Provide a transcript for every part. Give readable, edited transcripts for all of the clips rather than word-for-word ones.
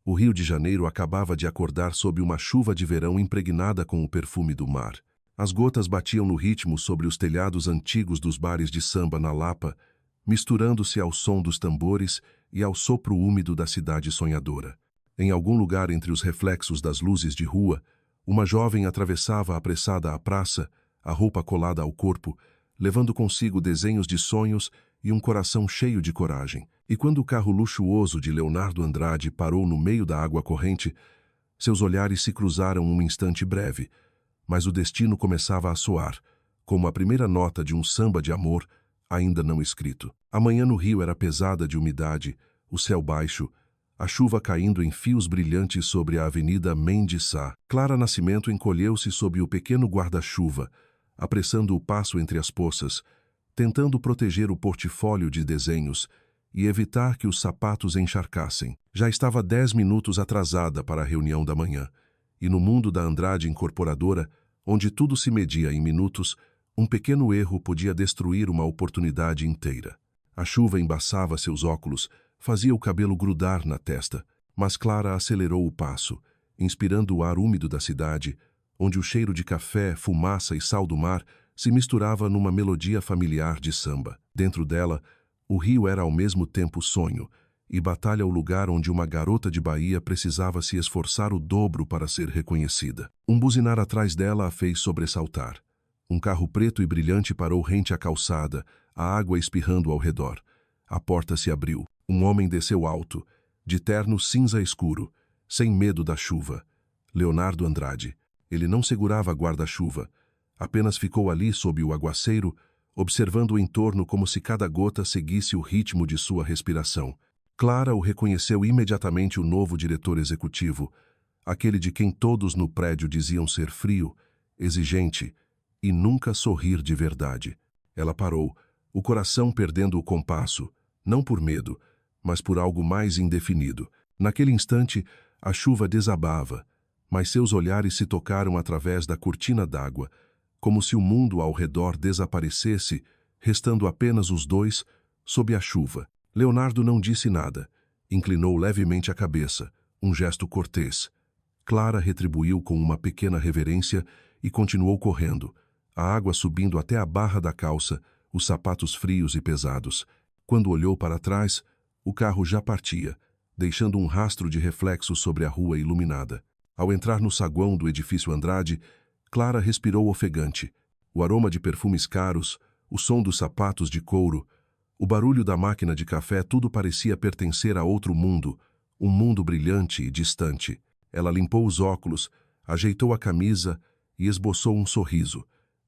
O Rio de Janeiro acabava de acordar sob uma chuva de verão impregnada com o perfume do mar. As gotas batiam no ritmo sobre os telhados antigos dos bares de samba na Lapa, misturando-se ao som dos tambores e ao sopro úmido da cidade sonhadora. Em algum lugar entre os reflexos das luzes de rua, uma jovem atravessava apressada a praça, a roupa colada ao corpo, levando consigo desenhos de sonhos e um coração cheio de coragem. E quando o carro luxuoso de Leonardo Andrade parou no meio da água corrente, seus olhares se cruzaram um instante breve, mas o destino começava a soar, como a primeira nota de um samba de amor ainda não escrito. A manhã no Rio era pesada de umidade, o céu baixo, a chuva caindo em fios brilhantes sobre a avenida Mendes Sá. Clara Nascimento encolheu-se sob o pequeno guarda-chuva, apressando o passo entre as poças, tentando proteger o portfólio de desenhos e evitar que os sapatos encharcassem. Já estava 10 minutos atrasada para a reunião da manhã, e no mundo da Andrade Incorporadora, onde tudo se media em minutos, um pequeno erro podia destruir uma oportunidade inteira. A chuva embaçava seus óculos, fazia o cabelo grudar na testa, mas Clara acelerou o passo, inspirando o ar úmido da cidade, onde o cheiro de café, fumaça e sal do mar se misturava numa melodia familiar de samba. Dentro dela, o Rio era ao mesmo tempo sonho e batalha, o lugar onde uma garota de Bahia precisava se esforçar o dobro para ser reconhecida. Um buzinar atrás dela a fez sobressaltar. Um carro preto e brilhante parou rente à calçada, a água espirrando ao redor. A porta se abriu. Um homem desceu alto, de terno cinza escuro, sem medo da chuva. Leonardo Andrade. Ele não segurava guarda-chuva, apenas ficou ali sob o aguaceiro, observando o entorno como se cada gota seguisse o ritmo de sua respiração. Clara o reconheceu imediatamente, o novo diretor executivo, aquele de quem todos no prédio diziam ser frio, exigente e nunca sorrir de verdade. Ela parou, o coração perdendo o compasso, não por medo, mas por algo mais indefinido. Naquele instante, a chuva desabava, mas seus olhares se tocaram através da cortina d'água, como se o mundo ao redor desaparecesse, restando apenas os dois sob a chuva. Leonardo não disse nada, inclinou levemente a cabeça, um gesto cortês. Clara retribuiu com uma pequena reverência e continuou correndo, a água subindo até a barra da calça, os sapatos frios e pesados. Quando olhou para trás, o carro já partia, deixando um rastro de reflexo sobre a rua iluminada. Ao entrar no saguão do edifício Andrade, Clara respirou ofegante. O aroma de perfumes caros, o som dos sapatos de couro, o barulho da máquina de café, tudo parecia pertencer a outro mundo, um mundo brilhante e distante. Ela limpou os óculos, ajeitou a camisa e esboçou um sorriso,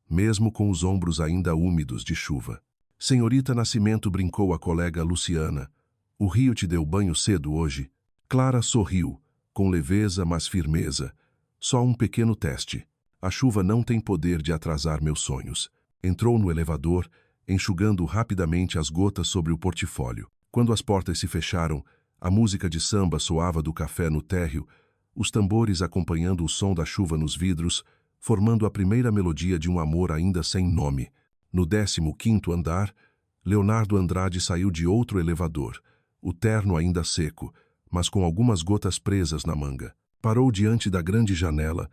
mesmo com os ombros ainda úmidos de chuva. Senhorita Nascimento, brincou a colega Luciana. O Rio te deu banho cedo hoje? Clara sorriu, com leveza mas firmeza. Só um pequeno teste. A chuva não tem poder de atrasar meus sonhos. Entrou no elevador, enxugando rapidamente as gotas sobre o portfólio. Quando as portas se fecharam, a música de samba soava do café no térreo, os tambores acompanhando o som da chuva nos vidros, formando a primeira melodia de um amor ainda sem nome. No 15º andar, Leonardo Andrade saiu de outro elevador, o terno ainda seco, mas com algumas gotas presas na manga. Parou diante da grande janela,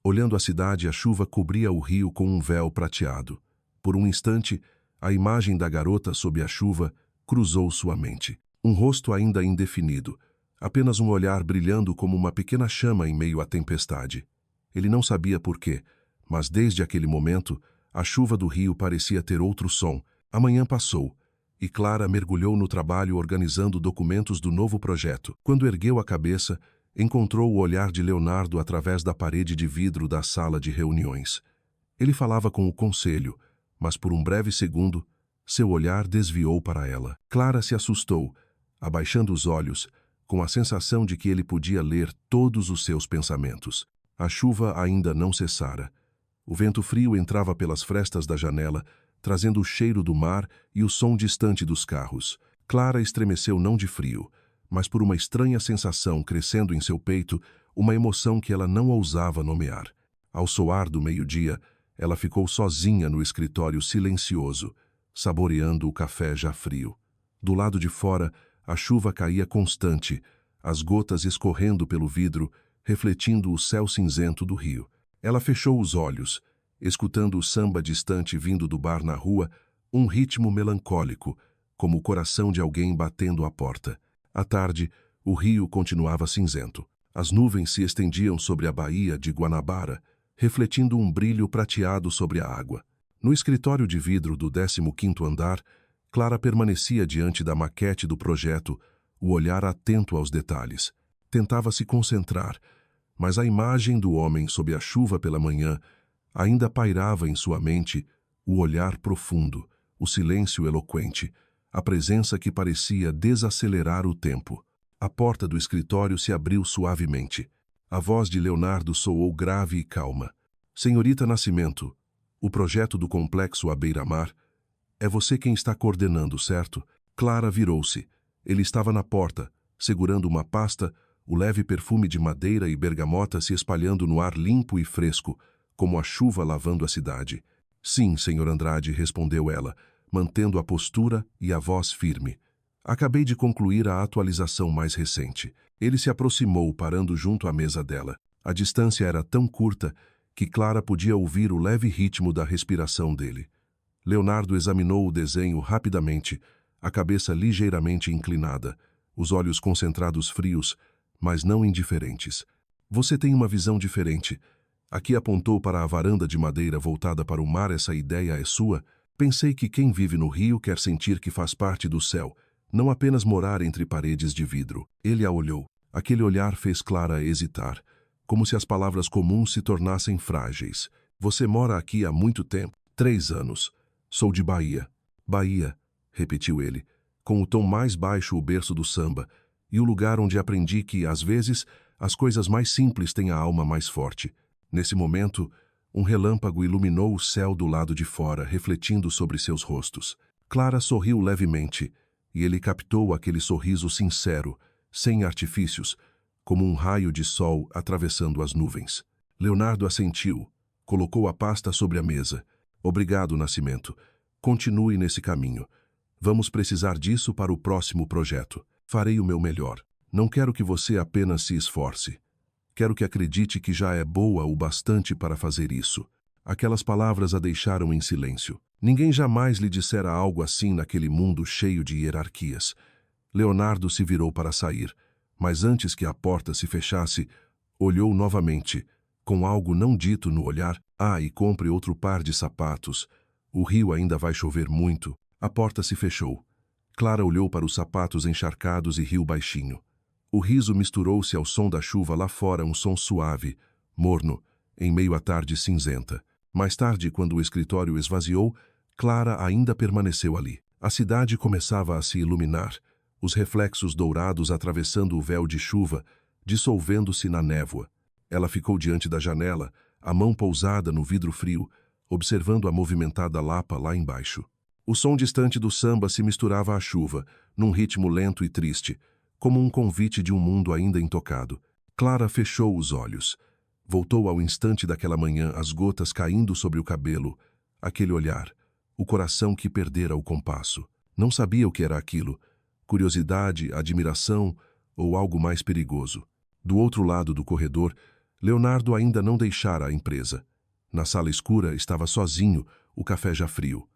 olhando a cidade. A chuva cobria o rio com um véu prateado. Por um instante, a imagem da garota sob a chuva cruzou sua mente. Um rosto ainda indefinido, apenas um olhar brilhando como uma pequena chama em meio à tempestade. Ele não sabia por quê, mas desde aquele momento, a chuva do rio parecia ter outro som. A manhã passou, e Clara mergulhou no trabalho organizando documentos do novo projeto. Quando ergueu a cabeça, encontrou o olhar de Leonardo através da parede de vidro da sala de reuniões. Ele falava com o conselho, mas por um breve segundo, seu olhar desviou para ela. Clara se assustou, abaixando os olhos, com a sensação de que ele podia ler todos os seus pensamentos. A chuva ainda não cessara. O vento frio entrava pelas frestas da janela, trazendo o cheiro do mar e o som distante dos carros. Clara estremeceu não de frio, mas por uma estranha sensação crescendo em seu peito, uma emoção que ela não ousava nomear. Ao soar do meio-dia, ela ficou sozinha no escritório silencioso, saboreando o café já frio. Do lado de fora, a chuva caía constante, as gotas escorrendo pelo vidro, refletindo o céu cinzento do rio. Ela fechou os olhos, escutando o samba distante vindo do bar na rua, um ritmo melancólico, como o coração de alguém batendo à porta. À tarde, o rio continuava cinzento. As nuvens se estendiam sobre a baía de Guanabara, refletindo um brilho prateado sobre a água. No escritório de vidro do 15º andar, Clara permanecia diante da maquete do projeto, o olhar atento aos detalhes. Tentava se concentrar, mas a imagem do homem sob a chuva pela manhã ainda pairava em sua mente, o olhar profundo, o silêncio eloquente, a presença que parecia desacelerar o tempo. A porta do escritório se abriu suavemente. A voz de Leonardo soou grave e calma. Senhorita Nascimento, o projeto do complexo à beira-mar, é você quem está coordenando, certo? Clara virou-se. Ele estava na porta, segurando uma pasta, o leve perfume de madeira e bergamota se espalhando no ar limpo e fresco, como a chuva lavando a cidade. Sim, senhor Andrade, respondeu ela, mantendo a postura e a voz firme. Acabei de concluir a atualização mais recente. Ele se aproximou, parando junto à mesa dela. A distância era tão curta que Clara podia ouvir o leve ritmo da respiração dele. Leonardo examinou o desenho rapidamente, a cabeça ligeiramente inclinada, os olhos concentrados frios, mas não indiferentes. Você tem uma visão diferente. Aqui apontou para a varanda de madeira voltada para o mar. Essa ideia é sua? Pensei que quem vive no rio quer sentir que faz parte do céu, não apenas morar entre paredes de vidro. Ele a olhou. Aquele olhar fez Clara hesitar, como se as palavras comuns se tornassem frágeis. Você mora aqui há muito tempo? 3 anos. Sou de Bahia. Bahia, repetiu ele, com o tom mais baixo, o berço do samba, e o lugar onde aprendi que, às vezes, as coisas mais simples têm a alma mais forte. Nesse momento, um relâmpago iluminou o céu do lado de fora, refletindo sobre seus rostos. Clara sorriu levemente, e ele captou aquele sorriso sincero, sem artifícios, como um raio de sol atravessando as nuvens. Leonardo assentiu, colocou a pasta sobre a mesa. Obrigado, Nascimento. Continue nesse caminho. Vamos precisar disso para o próximo projeto. Farei o meu melhor. Não quero que você apenas se esforce. Quero que acredite que já é boa o bastante para fazer isso. Aquelas palavras a deixaram em silêncio. Ninguém jamais lhe dissera algo assim naquele mundo cheio de hierarquias. Leonardo se virou para sair, mas antes que a porta se fechasse, olhou novamente, com algo não dito no olhar. E compre outro par de sapatos. O rio ainda vai chover muito. A porta se fechou. Clara olhou para os sapatos encharcados e riu baixinho. O riso misturou-se ao som da chuva lá fora, um som suave, morno, em meio à tarde cinzenta. Mais tarde, quando o escritório esvaziou, Clara ainda permaneceu ali. A cidade começava a se iluminar, os reflexos dourados atravessando o véu de chuva, dissolvendo-se na névoa. Ela ficou diante da janela, a mão pousada no vidro frio, observando a movimentada Lapa lá embaixo. O som distante do samba se misturava à chuva, num ritmo lento e triste, como um convite de um mundo ainda intocado. Clara fechou os olhos. Voltou ao instante daquela manhã, as gotas caindo sobre o cabelo, aquele olhar, o coração que perdera o compasso. Não sabia o que era aquilo, curiosidade, admiração ou algo mais perigoso. Do outro lado do corredor, Leonardo ainda não deixara a empresa. Na sala escura estava sozinho, o café já frio.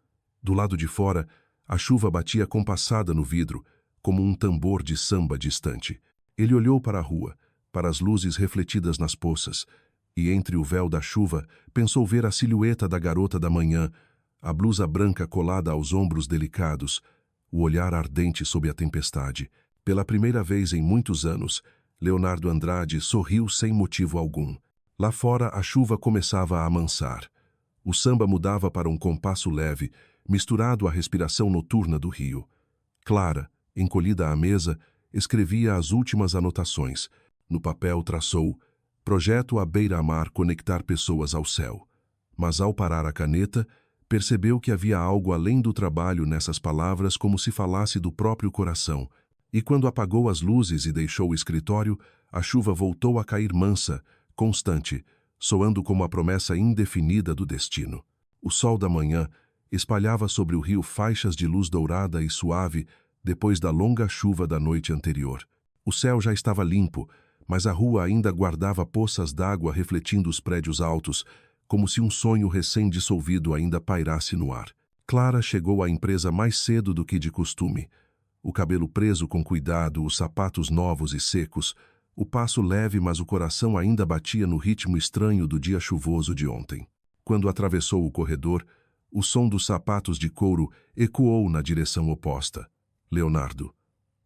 Do lado de fora, a chuva batia compassada no vidro, como um tambor de samba distante. Ele olhou para a rua, para as luzes refletidas nas poças, e entre o véu da chuva pensou ver a silhueta da garota da manhã, a blusa branca colada aos ombros delicados, o olhar ardente sob a tempestade. Pela primeira vez em muitos anos, Leonardo Andrade sorriu sem motivo algum. Lá fora, a chuva começava a amansar. O samba mudava para um compasso leve, misturado à respiração noturna do rio. Clara, encolhida à mesa, escrevia as últimas anotações. No papel traçou: projeto à beira-mar conectar pessoas ao céu. Mas ao parar a caneta, percebeu que havia algo além do trabalho nessas palavras, como se falasse do próprio coração. E quando apagou as luzes e deixou o escritório, a chuva voltou a cair mansa, constante, soando como a promessa indefinida do destino. O sol da manhã espalhava sobre o rio faixas de luz dourada e suave depois da longa chuva da noite anterior. O céu já estava limpo, mas a rua ainda guardava poças d'água refletindo os prédios altos, como se um sonho recém-dissolvido ainda pairasse no ar. Clara chegou à empresa mais cedo do que de costume. O cabelo preso com cuidado, os sapatos novos e secos, o passo leve, mas o coração ainda batia no ritmo estranho do dia chuvoso de ontem. Quando atravessou o corredor, o som dos sapatos de couro ecoou na direção oposta. Leonardo.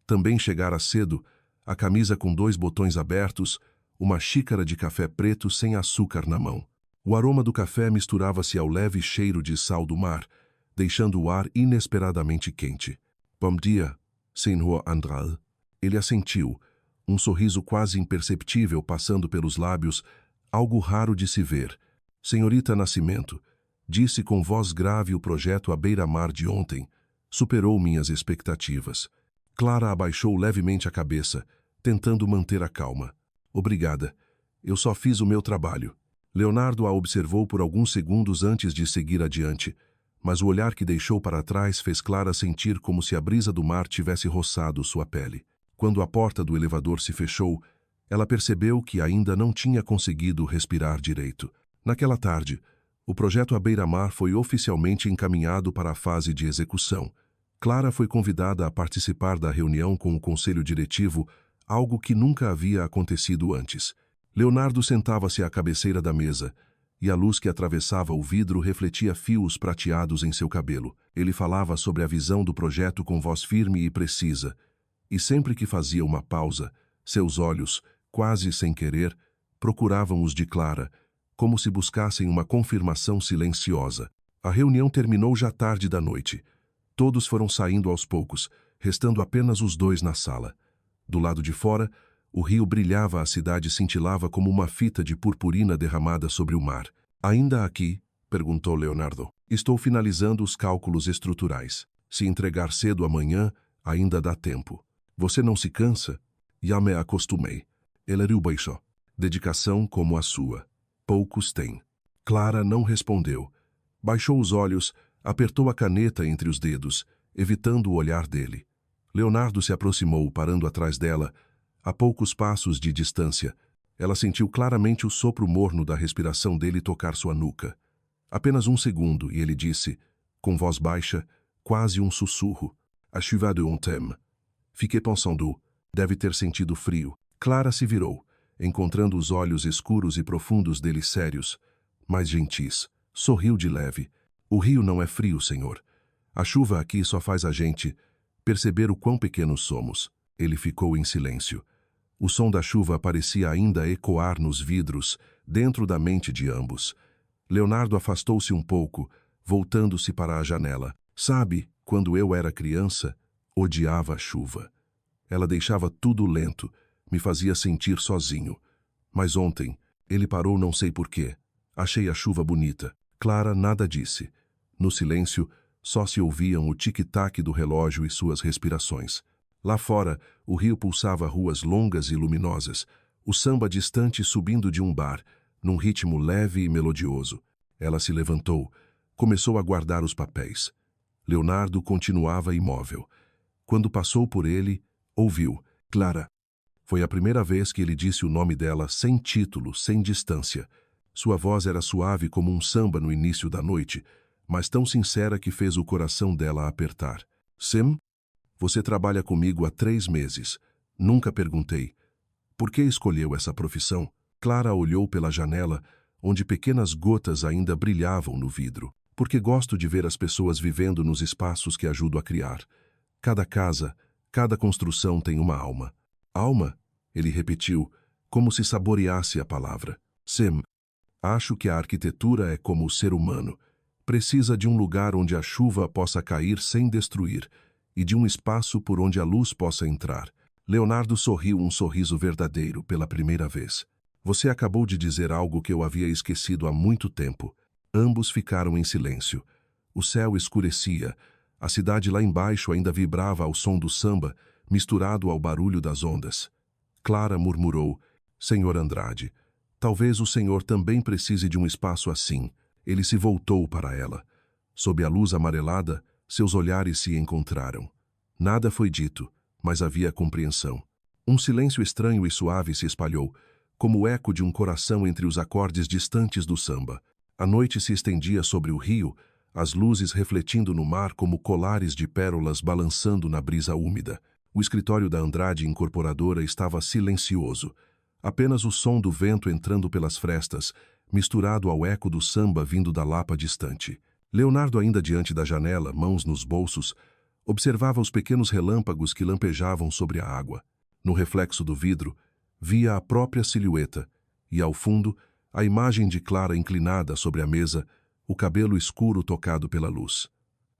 Também chegara cedo, a camisa com 2 botões abertos, uma xícara de café preto sem açúcar na mão. O aroma do café misturava-se ao leve cheiro de sal do mar, deixando o ar inesperadamente quente. Bom dia, Senhor Andrade. Ele assentiu, um sorriso quase imperceptível passando pelos lábios, algo raro de se ver. Senhorita Nascimento, disse com voz grave o projeto à beira-mar de ontem. Superou minhas expectativas. Clara abaixou levemente a cabeça, tentando manter a calma. Obrigada. Eu só fiz o meu trabalho. Leonardo a observou por alguns segundos antes de seguir adiante, mas o olhar que deixou para trás fez Clara sentir como se a brisa do mar tivesse roçado sua pele. Quando a porta do elevador se fechou, ela percebeu que ainda não tinha conseguido respirar direito. Naquela tarde, o projeto à beira-mar foi oficialmente encaminhado para a fase de execução. Clara foi convidada a participar da reunião com o conselho diretivo, algo que nunca havia acontecido antes. Leonardo sentava-se à cabeceira da mesa, e a luz que atravessava o vidro refletia fios prateados em seu cabelo. Ele falava sobre a visão do projeto com voz firme e precisa, e sempre que fazia uma pausa, seus olhos, quase sem querer, procuravam os de Clara, como se buscassem uma confirmação silenciosa. A reunião terminou já tarde da noite. Todos foram saindo aos poucos, restando apenas os 2 na sala. Do lado de fora, o rio brilhava, a cidade cintilava como uma fita de purpurina derramada sobre o mar. Ainda aqui? Perguntou Leonardo. Estou finalizando os cálculos estruturais. Se entregar cedo amanhã, ainda dá tempo. Você não se cansa? Já me acostumei. Ele riu baixo. Dedicação como a sua. Poucos têm. Clara não respondeu. Baixou os olhos, apertou a caneta entre os dedos, evitando o olhar dele. Leonardo se aproximou, parando atrás dela, a poucos passos de distância. Ela sentiu claramente o sopro morno da respiração dele tocar sua nuca. Apenas um segundo, e ele disse, com voz baixa, quase um sussurro, « chuva de ontem. » Fiquei pensando, deve ter sentido frio. Clara se virou, encontrando os olhos escuros e profundos dele sérios, mas gentis. Sorriu de leve. O rio não é frio, senhor. A chuva aqui só faz a gente perceber o quão pequenos somos. Ele ficou em silêncio. O som da chuva parecia ainda ecoar nos vidros, dentro da mente de ambos. Leonardo afastou-se um pouco, voltando-se para a janela. Sabe, quando eu era criança, odiava a chuva. Ela deixava tudo lento, me fazia sentir sozinho. Mas ontem, ele parou não sei porquê. Achei a chuva bonita. Clara nada disse. No silêncio, só se ouviam o tic-tac do relógio e suas respirações. Lá fora, o rio pulsava ruas longas e luminosas, o samba distante subindo de um bar, num ritmo leve e melodioso. Ela se levantou, começou a guardar os papéis. Leonardo continuava imóvel. Quando passou por ele, ouviu, Clara. Foi a primeira vez que ele disse o nome dela sem título, sem distância. Sua voz era suave como um samba no início da noite, mas tão sincera que fez o coração dela apertar. Sim? Você trabalha comigo há 3 meses. Nunca perguntei. Por que escolheu essa profissão? Clara olhou pela janela, onde pequenas gotas ainda brilhavam no vidro. Porque gosto de ver as pessoas vivendo nos espaços que ajudo a criar. Cada casa, cada construção tem uma alma. Alma? Ele repetiu, como se saboreasse a palavra. Sim. Acho que a arquitetura é como o ser humano. Precisa de um lugar onde a chuva possa cair sem destruir e de um espaço por onde a luz possa entrar. Leonardo sorriu um sorriso verdadeiro pela primeira vez. Você acabou de dizer algo que eu havia esquecido há muito tempo. Ambos ficaram em silêncio. O céu escurecia. A cidade lá embaixo ainda vibrava ao som do samba, misturado ao barulho das ondas. Clara murmurou, Senhor Andrade, talvez o senhor também precise de um espaço assim. Ele se voltou para ela. Sob a luz amarelada, seus olhares se encontraram. Nada foi dito, mas havia compreensão. Um silêncio estranho e suave se espalhou, como o eco de um coração entre os acordes distantes do samba. A noite se estendia sobre o rio, as luzes refletindo no mar como colares de pérolas balançando na brisa úmida. O escritório da Andrade Incorporadora estava silencioso. Apenas o som do vento entrando pelas frestas, misturado ao eco do samba vindo da Lapa distante. Leonardo, ainda diante da janela, mãos nos bolsos, observava os pequenos relâmpagos que lampejavam sobre a água. No reflexo do vidro, via a própria silhueta e, ao fundo, a imagem de Clara inclinada sobre a mesa, o cabelo escuro tocado pela luz.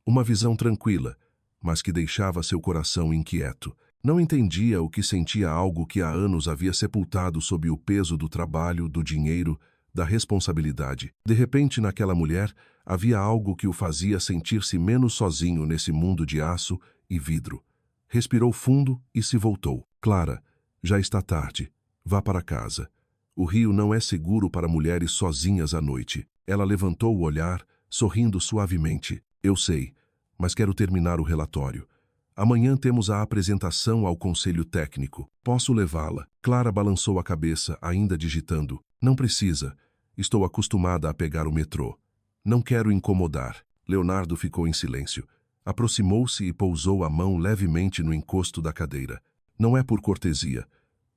Uma visão tranquila, mas que deixava seu coração inquieto. Não entendia o que sentia, algo que há anos havia sepultado sob o peso do trabalho, do dinheiro, da responsabilidade. De repente, naquela mulher, havia algo que o fazia sentir-se menos sozinho nesse mundo de aço e vidro. Respirou fundo e se voltou. Clara, já está tarde. Vá para casa. O rio não é seguro para mulheres sozinhas à noite. Ela levantou o olhar, sorrindo suavemente. Eu sei, mas quero terminar o relatório. Amanhã temos a apresentação ao conselho técnico. Posso levá-la? Clara balançou a cabeça, ainda digitando. Não precisa. Estou acostumada a pegar o metrô. Não quero incomodar. Leonardo ficou em silêncio. Aproximou-se e pousou a mão levemente no encosto da cadeira. Não é por cortesia.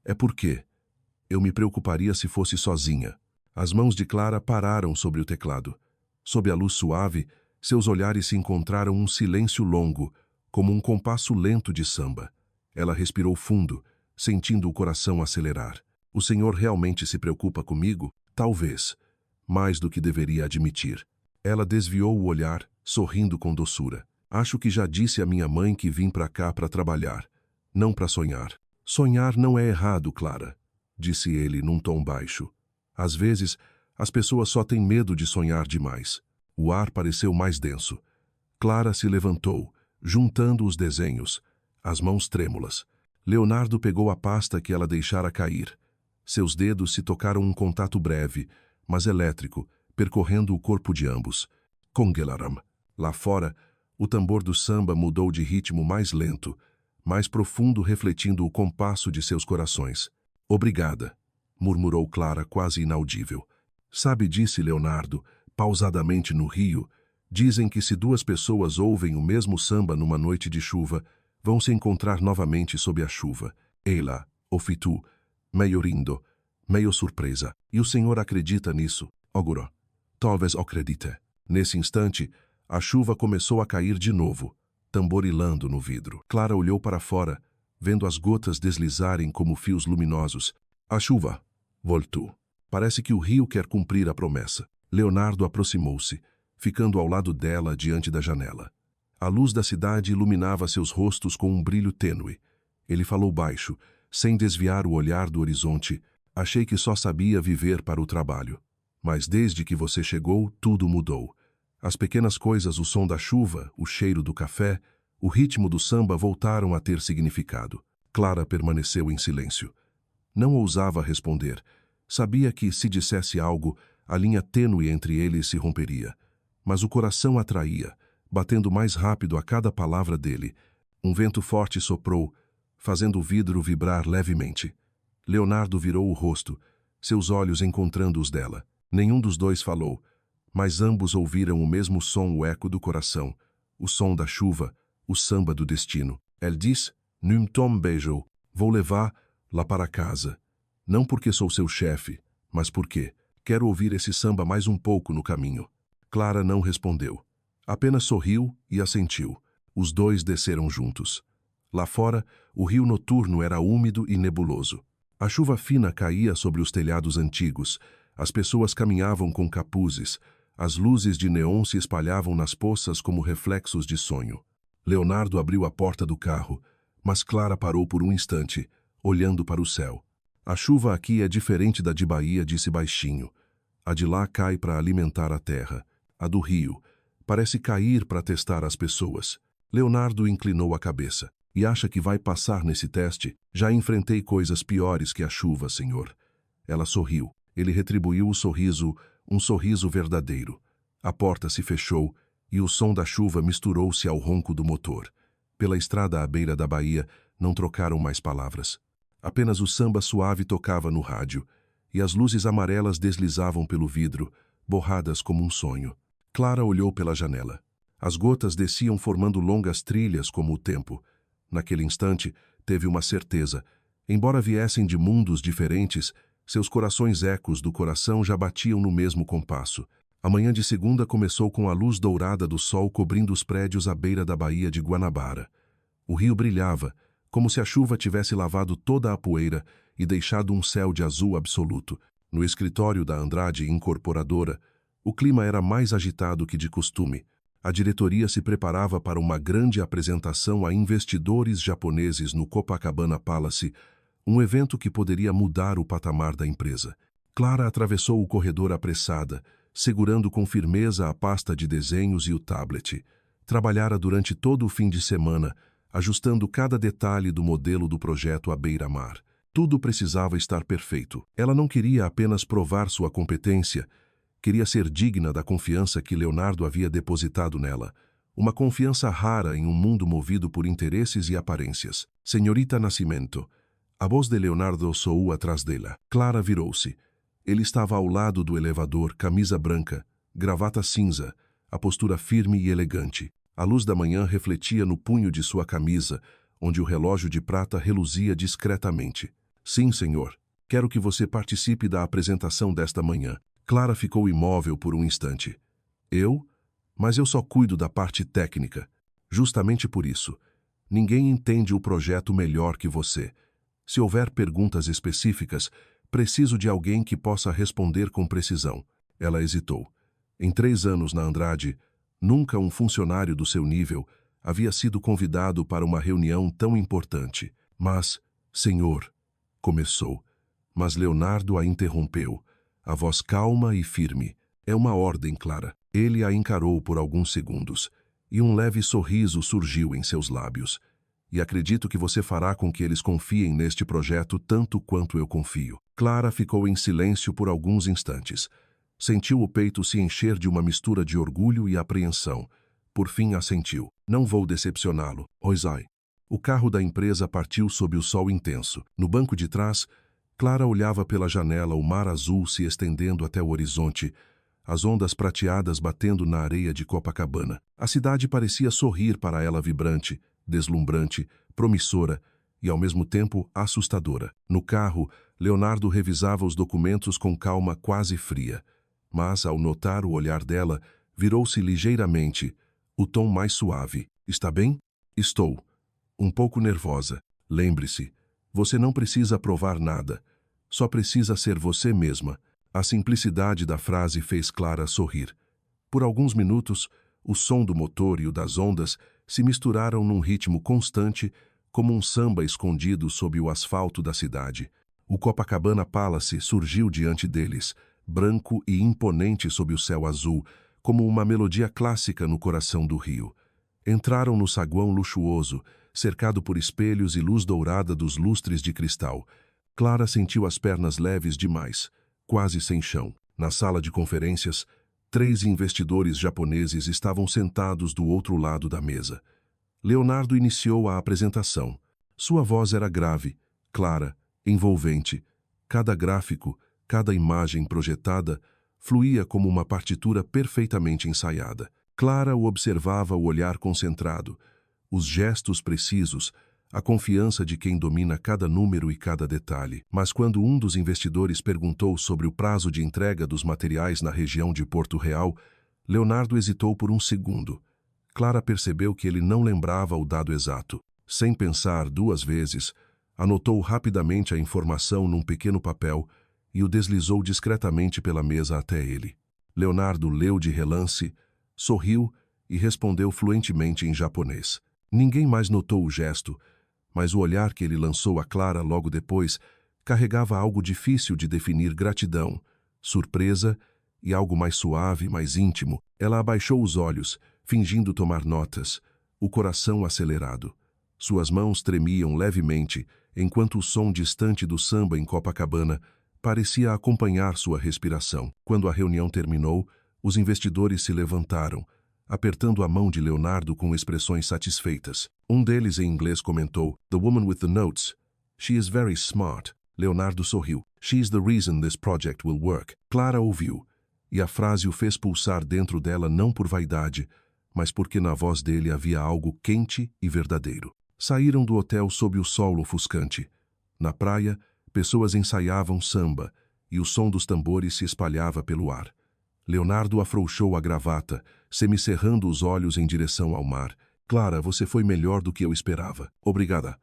É porque eu me preocuparia se fosse sozinha. As mãos de Clara pararam sobre o teclado. Sob a luz suave, seus olhares se encontraram um silêncio longo, como um compasso lento de samba. Ela respirou fundo, sentindo o coração acelerar. O senhor realmente se preocupa comigo? Talvez. Mais do que deveria admitir. Ela desviou o olhar, sorrindo com doçura. Acho que já disse à minha mãe que vim para cá para trabalhar, não para sonhar. Sonhar não é errado, Clara, disse ele num tom baixo. Às vezes, as pessoas só têm medo de sonhar demais. O ar pareceu mais denso. Clara se levantou, juntando os desenhos, as mãos trêmulas. Leonardo pegou a pasta que ela deixara cair. Seus dedos se tocaram um contato breve, mas elétrico, percorrendo o corpo de ambos. Congelaram. Lá fora, o tambor do samba mudou de ritmo mais lento, mais profundo, refletindo o compasso de seus corações. Obrigada, murmurou Clara, quase inaudível. Sabe, disse Leonardo, pausadamente no rio, dizem que se duas pessoas ouvem o mesmo samba numa noite de chuva, vão se encontrar novamente sob a chuva. Ela, o fitu, meio rindo, meio surpresa. E o senhor acredita nisso? Auguro. Talvez acredite. Nesse instante, a chuva começou a cair de novo, tamborilando no vidro. Clara olhou para fora, vendo as gotas deslizarem como fios luminosos. A chuva voltou. Parece que o rio quer cumprir a promessa. Leonardo aproximou-se, ficando ao lado dela diante da janela. A luz da cidade iluminava seus rostos com um brilho tênue. Ele falou baixo, sem desviar o olhar do horizonte. Achei que só sabia viver para o trabalho. Mas desde que você chegou, tudo mudou. As pequenas coisas, o som da chuva, o cheiro do café, o ritmo do samba voltaram a ter significado. Clara permaneceu em silêncio. Não ousava responder. Sabia que, se dissesse algo, a linha tênue entre eles se romperia. Mas o coração atraía, batendo mais rápido a cada palavra dele. Um vento forte soprou, fazendo o vidro vibrar levemente. Leonardo virou o rosto, seus olhos encontrando os dela. Nenhum dos dois falou, mas ambos ouviram o mesmo som, o eco do coração, o som da chuva, o samba do destino. Ele disse, num tom beijo, vou levar lá para casa. Não porque sou seu chefe, mas porque quero ouvir esse samba mais um pouco no caminho. Clara não respondeu. Apenas sorriu e assentiu. Os dois desceram juntos. Lá fora, o rio noturno era úmido e nebuloso. A chuva fina caía sobre os telhados antigos. As pessoas caminhavam com capuzes. As luzes de neon se espalhavam nas poças como reflexos de sonho. Leonardo abriu a porta do carro, mas Clara parou por um instante, olhando para o céu. A chuva aqui é diferente da de Bahia, disse baixinho. A de lá cai para alimentar a terra. A do rio parece cair para testar as pessoas. Leonardo inclinou a cabeça. E acha que vai passar nesse teste? Já enfrentei coisas piores que a chuva, senhor. Ela sorriu. Ele retribuiu o sorriso, um sorriso verdadeiro. A porta se fechou e o som da chuva misturou-se ao ronco do motor. Pela estrada à beira da baía, não trocaram mais palavras. Apenas o samba suave tocava no rádio, e as luzes amarelas deslizavam pelo vidro, borradas como um sonho. Clara olhou pela janela. As gotas desciam formando longas trilhas como o tempo. Naquele instante, teve uma certeza. Embora viessem de mundos diferentes, seus corações ecos do coração já batiam no mesmo compasso. A manhã de segunda começou com a luz dourada do sol cobrindo os prédios à beira da baía de Guanabara. O rio brilhava, como se a chuva tivesse lavado toda a poeira e deixado um céu de azul absoluto. No escritório da Andrade Incorporadora, o clima era mais agitado que de costume. A diretoria se preparava para uma grande apresentação a investidores japoneses no Copacabana Palace, um evento que poderia mudar o patamar da empresa. Clara atravessou o corredor apressada, segurando com firmeza a pasta de desenhos e o tablet. Trabalhara durante todo o fim de semana, ajustando cada detalhe do modelo do projeto à beira-mar. Tudo precisava estar perfeito. Ela não queria apenas provar sua competência, queria ser digna da confiança que Leonardo havia depositado nela. Uma confiança rara em um mundo movido por interesses e aparências. Senhorita Nascimento. A voz de Leonardo soou atrás dela. Clara virou-se. Ele estava ao lado do elevador, camisa branca, gravata cinza, a postura firme e elegante. A luz da manhã refletia no punho de sua camisa, onde o relógio de prata reluzia discretamente. Sim, senhor. Quero que você participe da apresentação desta manhã. Clara ficou imóvel por um instante. Eu? Mas eu só cuido da parte técnica. Justamente por isso. Ninguém entende o projeto melhor que você. Se houver perguntas específicas, preciso de alguém que possa responder com precisão. Ela hesitou. Em 3 anos na Andrade, nunca um funcionário do seu nível havia sido convidado para uma reunião tão importante. Mas, senhor, começou. Mas Leonardo a interrompeu. A voz calma e firme. É uma ordem, Clara. Ele a encarou por alguns segundos, e um leve sorriso surgiu em seus lábios. E acredito que você fará com que eles confiem neste projeto tanto quanto eu confio. Clara ficou em silêncio por alguns instantes. Sentiu o peito se encher de uma mistura de orgulho e apreensão. Por fim assentiu. Não vou decepcioná-lo, Oizai. O carro da empresa partiu sob o sol intenso. No banco de trás, Clara olhava pela janela o mar azul se estendendo até o horizonte, as ondas prateadas batendo na areia de Copacabana. A cidade parecia sorrir para ela vibrante, deslumbrante, promissora e, ao mesmo tempo, assustadora. No carro, Leonardo revisava os documentos com calma quase fria. Mas, ao notar o olhar dela, virou-se ligeiramente, o tom mais suave. Está bem? Estou. Um pouco nervosa. Lembre-se, você não precisa provar nada. Só precisa ser você mesma. A simplicidade da frase fez Clara sorrir. Por alguns minutos, o som do motor e o das ondas se misturaram num ritmo constante, como um samba escondido sob o asfalto da cidade. O Copacabana Palace surgiu diante deles, branco e imponente sob o céu azul, como uma melodia clássica no coração do rio. Entraram no saguão luxuoso, cercado por espelhos e luz dourada dos lustres de cristal. Clara sentiu as pernas leves demais, quase sem chão. Na sala de conferências, 3 investidores japoneses estavam sentados do outro lado da mesa. Leonardo iniciou a apresentação. Sua voz era grave, clara, envolvente. Cada gráfico, cada imagem projetada, fluía como uma partitura perfeitamente ensaiada. Clara o observava, o olhar concentrado, os gestos precisos, a confiança de quem domina cada número e cada detalhe. Mas quando um dos investidores perguntou sobre o prazo de entrega dos materiais na região de Porto Real, Leonardo hesitou por um segundo. Clara percebeu que ele não lembrava o dado exato. Sem pensar 2 vezes, anotou rapidamente a informação num pequeno papel e o deslizou discretamente pela mesa até ele. Leonardo leu de relance, sorriu e respondeu fluentemente em japonês. Ninguém mais notou o gesto, mas o olhar que ele lançou a Clara logo depois carregava algo difícil de definir: gratidão, surpresa e algo mais suave, mais íntimo. Ela abaixou os olhos, fingindo tomar notas, o coração acelerado. Suas mãos tremiam levemente, enquanto o som distante do samba em Copacabana parecia acompanhar sua respiração. Quando a reunião terminou, os investidores se levantaram, apertando a mão de Leonardo com expressões satisfeitas. Um deles, em inglês, comentou: "The woman with the notes. She is very smart. Leonardo sorriu. She is the reason this project will work. Clara ouviu, e a frase o fez pulsar dentro dela não por vaidade, mas porque na voz dele havia algo quente e verdadeiro. Saíram do hotel sob o sol ofuscante. Na praia, pessoas ensaiavam samba, e o som dos tambores se espalhava pelo ar. Leonardo afrouxou a gravata, semicerrando os olhos em direção ao mar. Clara, você foi melhor do que eu esperava. Obrigada.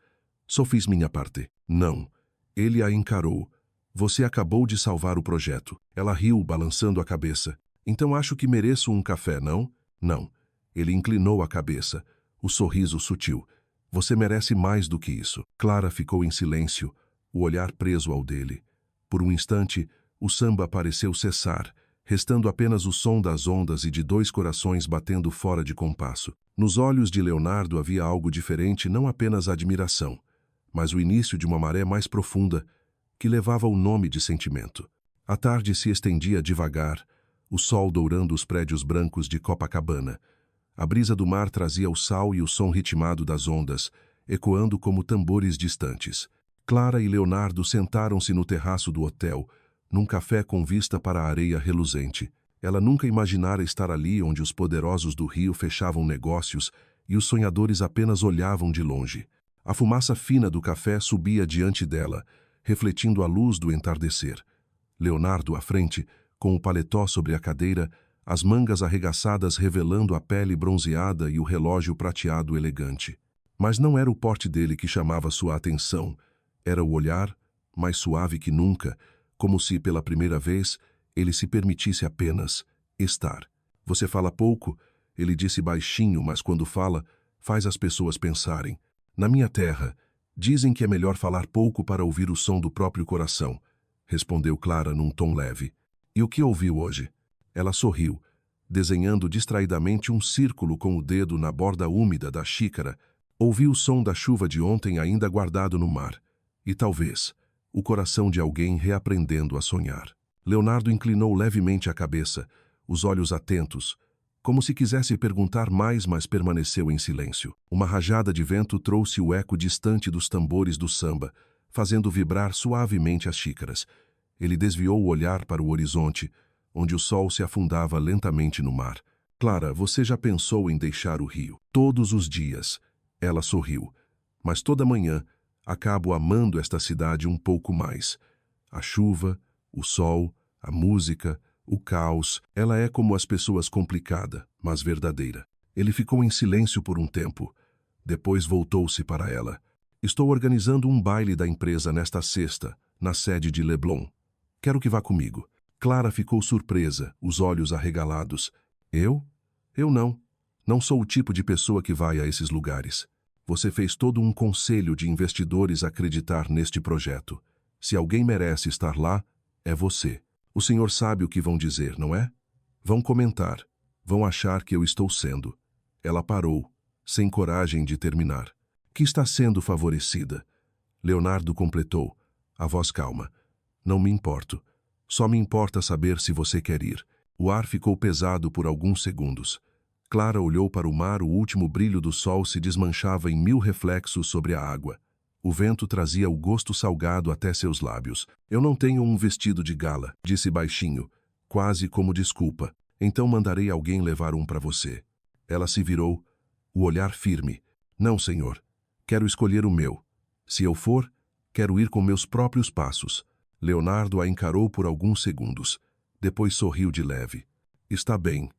Só fiz minha parte. Não. Ele a encarou. Você acabou de salvar o projeto. Ela riu, balançando a cabeça. Então acho que mereço um café, não? Não. Ele inclinou a cabeça. O sorriso sutil. Você merece mais do que isso. Clara ficou em silêncio, o olhar preso ao dele. Por um instante, o samba pareceu cessar, restando apenas o som das ondas e de dois corações batendo fora de compasso. Nos olhos de Leonardo havia algo diferente, não apenas admiração, mas o início de uma maré mais profunda, que levava o nome de sentimento. A tarde se estendia devagar, o sol dourando os prédios brancos de Copacabana. A brisa do mar trazia o sal e o som ritmado das ondas, ecoando como tambores distantes. Clara e Leonardo sentaram-se no terraço do hotel, num café com vista para a areia reluzente. Ela nunca imaginara estar ali onde os poderosos do Rio fechavam negócios e os sonhadores apenas olhavam de longe. A fumaça fina do café subia diante dela, refletindo a luz do entardecer. Leonardo à frente, com o paletó sobre a cadeira, as mangas arregaçadas revelando a pele bronzeada e o relógio prateado elegante. Mas não era o porte dele que chamava sua atenção. Era o olhar, mais suave que nunca, como se, pela primeira vez, ele se permitisse apenas estar. Você fala pouco, ele disse baixinho, mas quando fala, faz as pessoas pensarem. Na minha terra, dizem que é melhor falar pouco para ouvir o som do próprio coração, respondeu Clara num tom leve. E o que ouviu hoje? Ela sorriu, desenhando distraidamente um círculo com o dedo na borda úmida da xícara. Ouvi o som da chuva de ontem ainda guardado no mar. E talvez, o coração de alguém reaprendendo a sonhar. Leonardo inclinou levemente a cabeça, os olhos atentos, como se quisesse perguntar mais, mas permaneceu em silêncio. Uma rajada de vento trouxe o eco distante dos tambores do samba, fazendo vibrar suavemente as xícaras. Ele desviou o olhar para o horizonte, onde o sol se afundava lentamente no mar. Clara, você já pensou em deixar o Rio? Todos os dias. Ela sorriu. Mas toda manhã, acabo amando esta cidade um pouco mais. A chuva, o sol, a música, o caos, ela é como as pessoas complicada, mas verdadeira. Ele ficou em silêncio por um tempo. Depois voltou-se para ela. Estou organizando um baile da empresa nesta sexta, na sede de Leblon. Quero que vá comigo. Clara ficou surpresa, os olhos arregalados. Eu? Eu não. Não sou o tipo de pessoa que vai a esses lugares. Você fez todo um conselho de investidores acreditar neste projeto. Se alguém merece estar lá, é você. O senhor sabe o que vão dizer, não é? Vão comentar. Vão achar que eu estou sendo. Ela parou, sem coragem de terminar. Que está sendo favorecida. Leonardo completou, a voz calma. Não me importo. Só me importa saber se você quer ir. O ar ficou pesado por alguns segundos. Clara olhou para o mar, o último brilho do sol se desmanchava em 1000 reflexos sobre a água. O vento trazia o gosto salgado até seus lábios. Eu não tenho um vestido de gala, disse baixinho, quase como desculpa. Então mandarei alguém levar um para você. Ela se virou, o olhar firme. Não, senhor. Quero escolher o meu. Se eu for, quero ir com meus próprios passos. Leonardo a encarou por alguns segundos. Depois sorriu de leve. Está bem.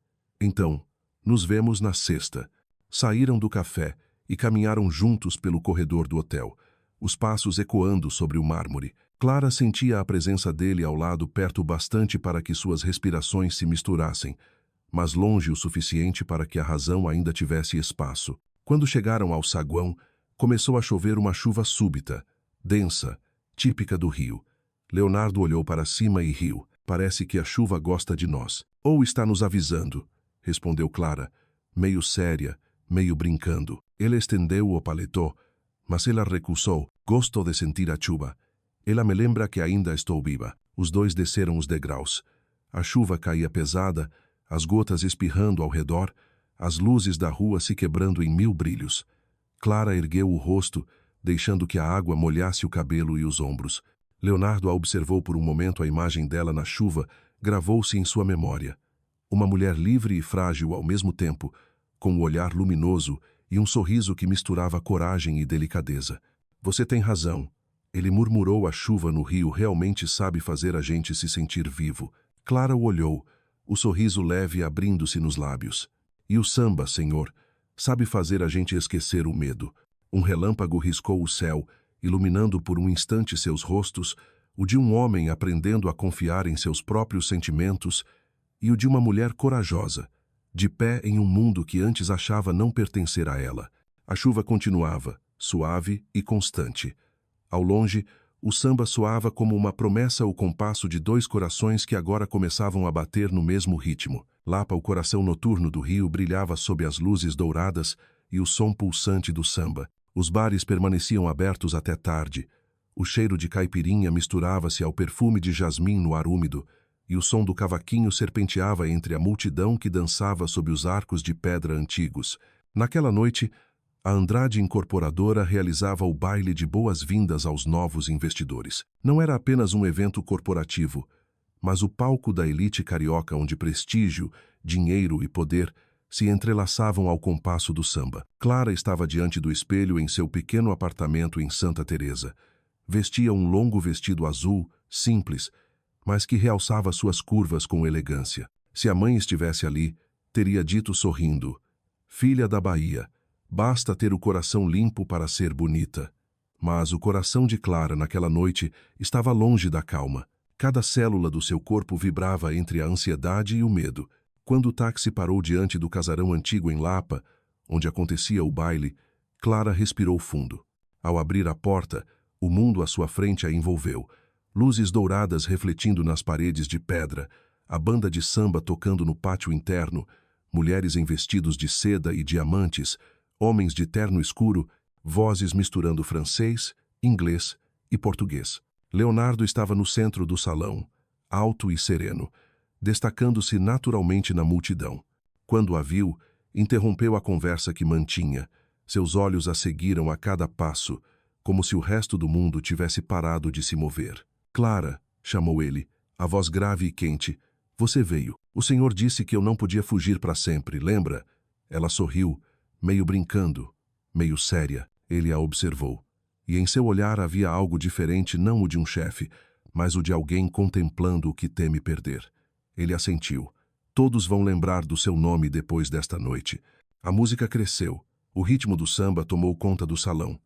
Então, nos vemos na sexta. Saíram do café e caminharam juntos pelo corredor do hotel, os passos ecoando sobre o mármore. Clara sentia a presença dele ao lado perto bastante para que suas respirações se misturassem, mas longe o suficiente para que a razão ainda tivesse espaço. Quando chegaram ao saguão, começou a chover uma chuva súbita, densa, típica do Rio. Leonardo olhou para cima e riu. Parece que a chuva gosta de nós. Ou está nos avisando, respondeu Clara, meio séria, meio brincando. Ele estendeu o paletó, mas ela recusou. Gosto de sentir a chuva. Ela me lembra que ainda estou viva. Os dois desceram os degraus. A chuva caía pesada, as gotas espirrando ao redor, as luzes da rua se quebrando em 1000 brilhos. Clara ergueu o rosto, deixando que a água molhasse o cabelo e os ombros. Leonardo a observou por um momento. A imagem dela na chuva gravou-se em sua memória. Uma mulher livre e frágil ao mesmo tempo, com um olhar luminoso e um sorriso que misturava coragem e delicadeza. Você tem razão. Ele murmurou. A chuva no rio realmente sabe fazer a gente se sentir vivo. Clara o olhou, o sorriso leve abrindo-se nos lábios. E o samba, senhor, sabe fazer a gente esquecer o medo. Um relâmpago riscou o céu, iluminando por um instante seus rostos, o de um homem aprendendo a confiar em seus próprios sentimentos e o de uma mulher corajosa, de pé em um mundo que antes achava não pertencer a ela. A chuva continuava, suave e constante. Ao longe, o samba soava como uma promessa ao compasso de dois corações que agora começavam a bater no mesmo ritmo. Lapa, o coração noturno do rio, brilhava sob as luzes douradas e o som pulsante do samba. Os bares permaneciam abertos até tarde. O cheiro de caipirinha misturava-se ao perfume de jasmim no ar úmido, e o som do cavaquinho serpenteava entre a multidão que dançava sob os arcos de pedra antigos. Naquela noite, a Andrade Incorporadora realizava o baile de boas-vindas aos novos investidores. Não era apenas um evento corporativo, mas o palco da elite carioca onde prestígio, dinheiro e poder se entrelaçavam ao compasso do samba. Clara estava diante do espelho em seu pequeno apartamento em Santa Teresa. Vestia um longo vestido azul, simples, mas que realçava suas curvas com elegância. Se a mãe estivesse ali, teria dito sorrindo: "Filha da Bahia, basta ter o coração limpo para ser bonita." Mas o coração de Clara naquela noite estava longe da calma. Cada célula do seu corpo vibrava entre a ansiedade e o medo. Quando o táxi parou diante do casarão antigo em Lapa, onde acontecia o baile, Clara respirou fundo. Ao abrir a porta, o mundo à sua frente a envolveu. Luzes douradas refletindo nas paredes de pedra, a banda de samba tocando no pátio interno, mulheres em vestidos de seda e diamantes, homens de terno escuro, vozes misturando francês, inglês e português. Leonardo estava no centro do salão, alto e sereno, destacando-se naturalmente na multidão. Quando a viu, interrompeu a conversa que mantinha. Seus olhos a seguiram a cada passo, como se o resto do mundo tivesse parado de se mover. "Clara", chamou ele, a voz grave e quente, "você veio. O senhor disse que eu não podia fugir para sempre, lembra?" Ela sorriu, meio brincando, meio séria. Ele a observou. E em seu olhar havia algo diferente, não o de um chefe, mas o de alguém contemplando o que teme perder. Ele assentiu. "Todos vão lembrar do seu nome depois desta noite." A música cresceu. O ritmo do samba tomou conta do salão.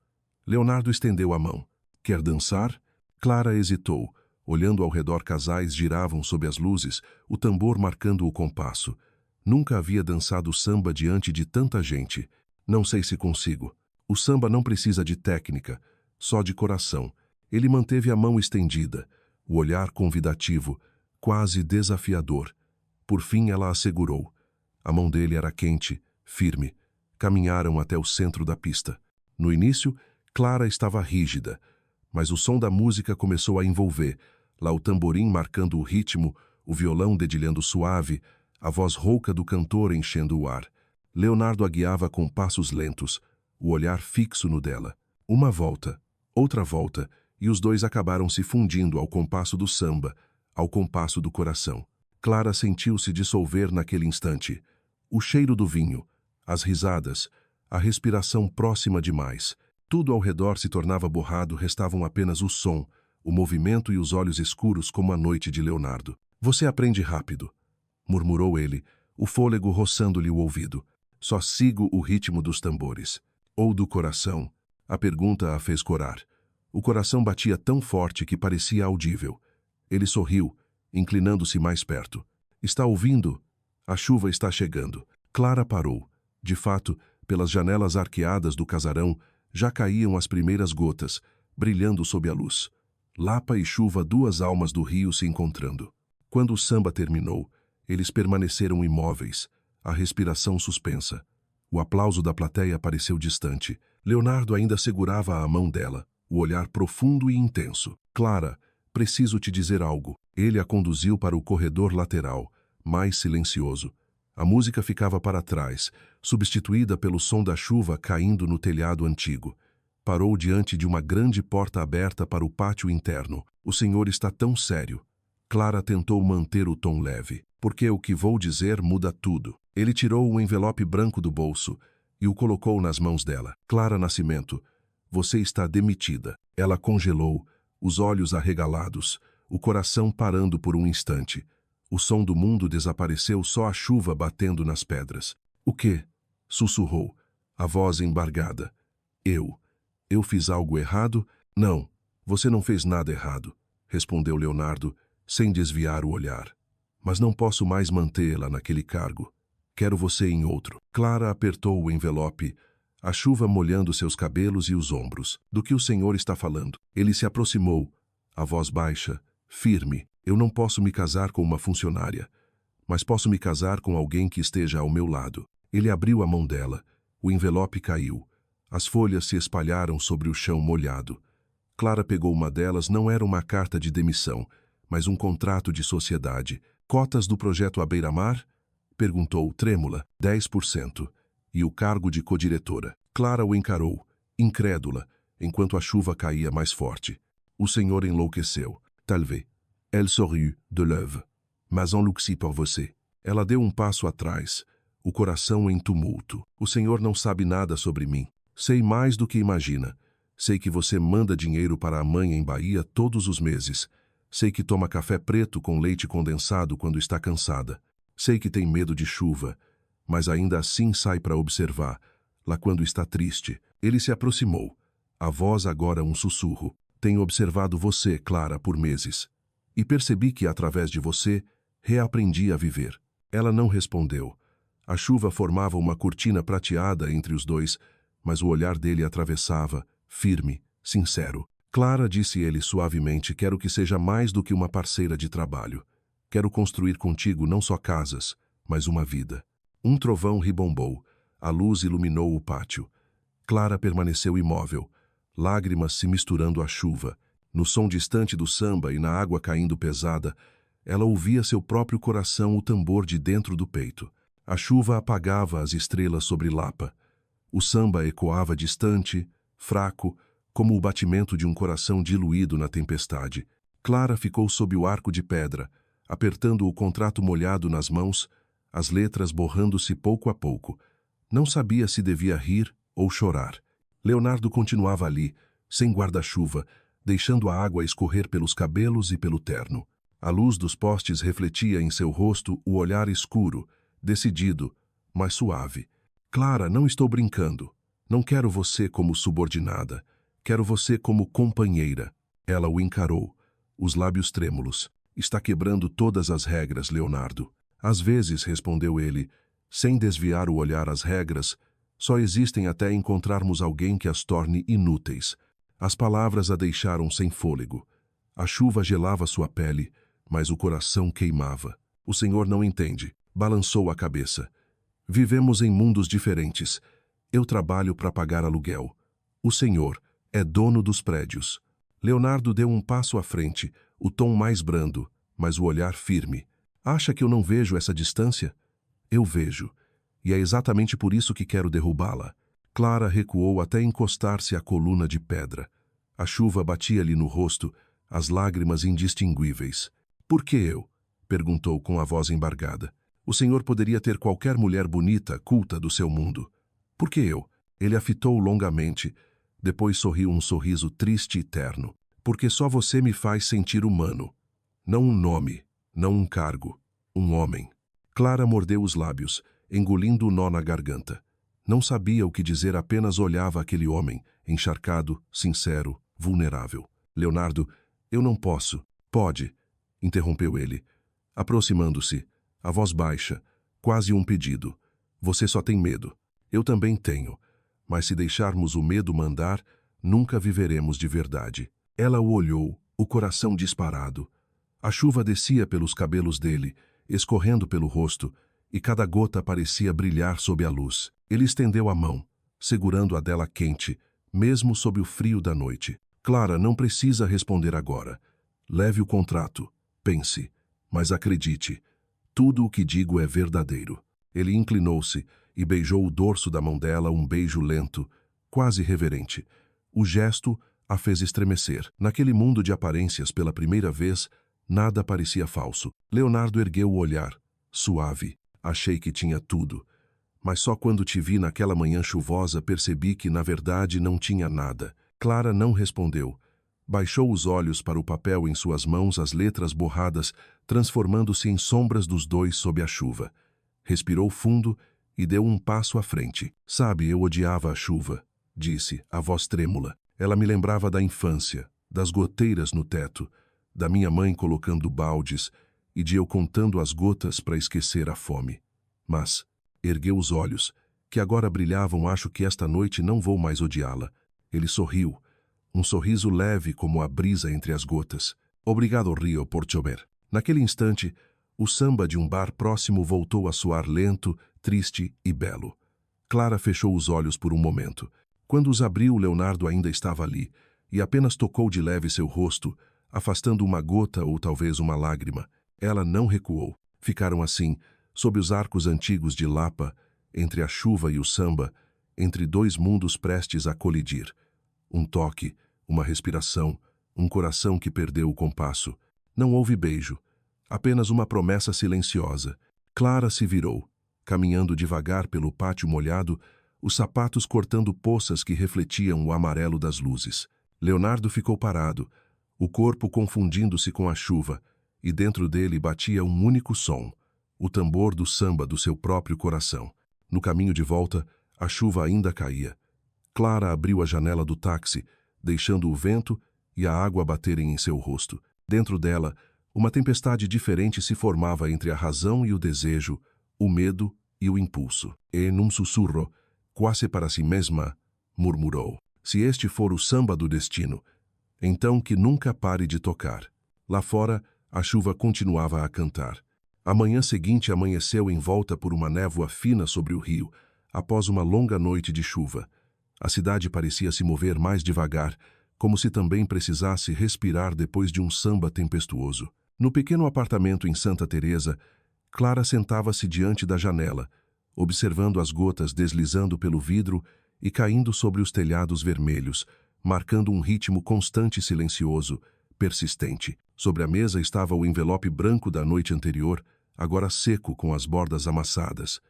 Leonardo estendeu a mão. "Quer dançar?" Clara hesitou. Olhando ao redor, casais giravam sob as luzes, o tambor marcando o compasso. Nunca havia dançado samba diante de tanta gente. "Não sei se consigo." O samba não precisa de técnica, só de coração. Ele manteve a mão estendida, o olhar convidativo, quase desafiador. Por fim ela assegurou. A mão dele era quente, firme. Caminharam até o centro da pista. No início, Clara estava rígida, mas o som da música começou a envolver. Lá o tamborim marcando o ritmo, o violão dedilhando suave, a voz rouca do cantor enchendo o ar. Leonardo a guiava com passos lentos, o olhar fixo no dela. Uma volta, outra volta, e os dois acabaram se fundindo ao compasso do samba, ao compasso do coração. Clara sentiu-se dissolver naquele instante. O cheiro do vinho, as risadas, a respiração próxima demais. Tudo ao redor se tornava borrado, restavam apenas o som, o movimento e os olhos escuros como a noite de Leonardo. "Você aprende rápido", murmurou ele, o fôlego roçando-lhe o ouvido. "Só sigo o ritmo dos tambores." "Ou do coração?" A pergunta a fez corar. O coração batia tão forte que parecia audível. Ele sorriu, inclinando-se mais perto. "Está ouvindo? A chuva está chegando." Clara parou. De fato, pelas janelas arqueadas do casarão, já caíam as primeiras gotas, brilhando sob a luz. Lapa e chuva, duas almas do rio se encontrando. Quando o samba terminou, eles permaneceram imóveis, a respiração suspensa. O aplauso da plateia pareceu distante. Leonardo ainda segurava a mão dela, o olhar profundo e intenso. "Clara, preciso te dizer algo." Ele a conduziu para o corredor lateral, mais silencioso. A música ficava para trás, substituída pelo som da chuva caindo no telhado antigo. Parou diante de uma grande porta aberta para o pátio interno. O senhor está tão sério. Clara tentou manter o tom leve. Porque o que vou dizer muda tudo. Ele tirou o envelope branco do bolso e o colocou nas mãos dela. Clara Nascimento, você está demitida. Ela congelou, os olhos arregalados, o coração parando por um instante. O som do mundo desapareceu, só a chuva batendo nas pedras. O quê? Sussurrou, a voz embargada. Eu fiz algo errado? Não, você não fez nada errado, respondeu Leonardo, sem desviar o olhar. Mas não posso mais mantê-la naquele cargo. Quero você em outro. Clara apertou o envelope, a chuva molhando seus cabelos e os ombros. Do que o senhor está falando? Ele se aproximou, a voz baixa, firme. Eu não posso me casar com uma funcionária, mas posso me casar com alguém que esteja ao meu lado. Ele abriu a mão dela. O envelope caiu. As folhas se espalharam sobre o chão molhado. Clara pegou uma delas. Não era uma carta de demissão, mas um contrato de sociedade. Cotas do projeto à beira-mar? Perguntou, trêmula. 10%. E o cargo de codiretora. Clara o encarou, incrédula, enquanto a chuva caía mais forte. O senhor enlouqueceu. Talvez. Elle sorriu de l'œuvre. Mas enlouqueci por você. Ela deu um passo atrás, o coração em tumulto. O senhor não sabe nada sobre mim. Sei mais do que imagina. Sei que você manda dinheiro para a mãe em Bahia todos os meses. Sei que toma café preto com leite condensado quando está cansada. Sei que tem medo de chuva, mas ainda assim sai para observar, lá quando está triste. Ele se aproximou. A voz agora um sussurro. Tenho observado você, Clara, por meses. E percebi que, através de você, reaprendi a viver. Ela não respondeu. A chuva formava uma cortina prateada entre os dois, mas o olhar dele atravessava, firme, sincero. Clara, disse ele suavemente, quero que seja mais do que uma parceira de trabalho. Quero construir contigo não só casas, mas uma vida. Um trovão ribombou. A luz iluminou o pátio. Clara permaneceu imóvel, lágrimas se misturando à chuva. No som distante do samba e na água caindo pesada, ela ouvia seu próprio coração, o tambor de dentro do peito. A chuva apagava as estrelas sobre Lapa. O samba ecoava distante, fraco, como o batimento de um coração diluído na tempestade. Clara ficou sob o arco de pedra, apertando o contrato molhado nas mãos, as letras borrando-se pouco a pouco. Não sabia se devia rir ou chorar. Leonardo continuava ali, sem guarda-chuva, deixando a água escorrer pelos cabelos e pelo terno. A luz dos postes refletia em seu rosto o olhar escuro, decidido, mas suave. Clara, não estou brincando. Não quero você como subordinada. Quero você como companheira. Ela o encarou, os lábios trêmulos. Está quebrando todas as regras, Leonardo. Às vezes, respondeu ele, sem desviar o olhar. As regras só existem até encontrarmos alguém que as torne inúteis. As palavras a deixaram sem fôlego. A chuva gelava sua pele, mas o coração queimava. O senhor não entende. Balançou a cabeça. Vivemos em mundos diferentes. Eu trabalho para pagar aluguel. O senhor é dono dos prédios. Leonardo deu um passo à frente, o tom mais brando, mas o olhar firme. Acha que eu não vejo essa distância? Eu vejo. E é exatamente por isso que quero derrubá-la. Clara recuou até encostar-se à coluna de pedra. A chuva batia-lhe no rosto, as lágrimas indistinguíveis. Por que eu? Perguntou com a voz embargada. O senhor poderia ter qualquer mulher bonita, culta do seu mundo. Por que eu? Ele a fitou longamente. Depois sorriu um sorriso triste e terno. Porque só você me faz sentir humano. Não um nome, não um cargo. Um homem. Clara mordeu os lábios, engolindo o nó na garganta. Não sabia o que dizer, apenas olhava aquele homem, encharcado, sincero, vulnerável. Leonardo, eu não posso. Pode, interrompeu ele, aproximando-se, a voz baixa, quase um pedido. Você só tem medo. Eu também tenho. Mas se deixarmos o medo mandar, nunca viveremos de verdade. Ela o olhou, o coração disparado. A chuva descia pelos cabelos dele, escorrendo pelo rosto, e cada gota parecia brilhar sob a luz. Ele estendeu a mão, segurando a dela quente, mesmo sob o frio da noite. Clara, não precisa responder agora. Leve o contrato, pense, mas acredite. Tudo o que digo é verdadeiro. Ele inclinou-se e beijou o dorso da mão dela, um beijo lento, quase reverente. O gesto a fez estremecer. Naquele mundo de aparências, pela primeira vez, nada parecia falso. Leonardo ergueu o olhar. Suave. Achei que tinha tudo. Mas só quando te vi naquela manhã chuvosa percebi que, na verdade, não tinha nada. Clara não respondeu. Baixou os olhos para o papel em suas mãos, as letras borradas, transformando-se em sombras dos dois sob a chuva. Respirou fundo e deu um passo à frente. Sabe, eu odiava a chuva, disse, a voz trêmula. Ela me lembrava da infância, das goteiras no teto, da minha mãe colocando baldes e de eu contando as gotas para esquecer a fome. Mas ergueu os olhos, que agora brilhavam. Acho que esta noite não vou mais odiá-la. Ele sorriu, um sorriso leve como a brisa entre as gotas. Obrigado, Rio, por chover. Naquele instante, o samba de um bar próximo voltou a soar lento, triste e belo. Clara fechou os olhos por um momento. Quando os abriu, Leonardo ainda estava ali, e apenas tocou de leve seu rosto, afastando uma gota ou talvez uma lágrima. Ela não recuou. Ficaram assim, sob os arcos antigos de Lapa, entre a chuva e o samba, entre dois mundos prestes a colidir. Um toque, uma respiração, um coração que perdeu o compasso. Não houve beijo, apenas uma promessa silenciosa. Clara se virou, caminhando devagar pelo pátio molhado, os sapatos cortando poças que refletiam o amarelo das luzes. Leonardo ficou parado, o corpo confundindo-se com a chuva, e dentro dele batia um único som, o tambor do samba do seu próprio coração. No caminho de volta, a chuva ainda caía. Clara abriu a janela do táxi, deixando o vento e a água baterem em seu rosto. Dentro dela, uma tempestade diferente se formava entre a razão e o desejo, o medo e o impulso. E, num sussurro, quase para si mesma, murmurou: se este for o samba do destino, então que nunca pare de tocar. Lá fora, a chuva continuava a cantar. A manhã seguinte amanheceu envolta por uma névoa fina sobre o rio, após uma longa noite de chuva. A cidade parecia se mover mais devagar, como se também precisasse respirar depois de um samba tempestuoso. No pequeno apartamento em Santa Teresa, Clara sentava-se diante da janela, observando as gotas deslizando pelo vidro e caindo sobre os telhados vermelhos, marcando um ritmo constante e silencioso, persistente. Sobre a mesa estava o envelope branco da noite anterior, agora seco com as bordas amassadas.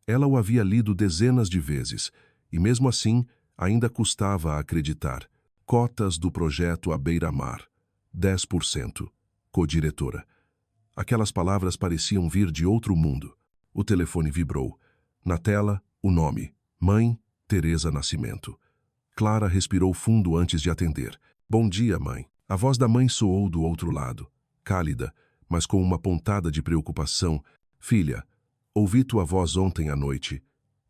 Ela o havia lido dezenas de vezes, e mesmo assim ainda custava a acreditar. Cotas do projeto à beira-mar. 10%. Co-diretora. Aquelas palavras pareciam vir de outro mundo. O telefone vibrou. Na tela, o nome. Mãe, Teresa Nascimento. Clara respirou fundo antes de atender. Bom dia, mãe. A voz da mãe soou do outro lado. Cálida, mas com uma pontada de preocupação. Filha, ouvi tua voz ontem à noite.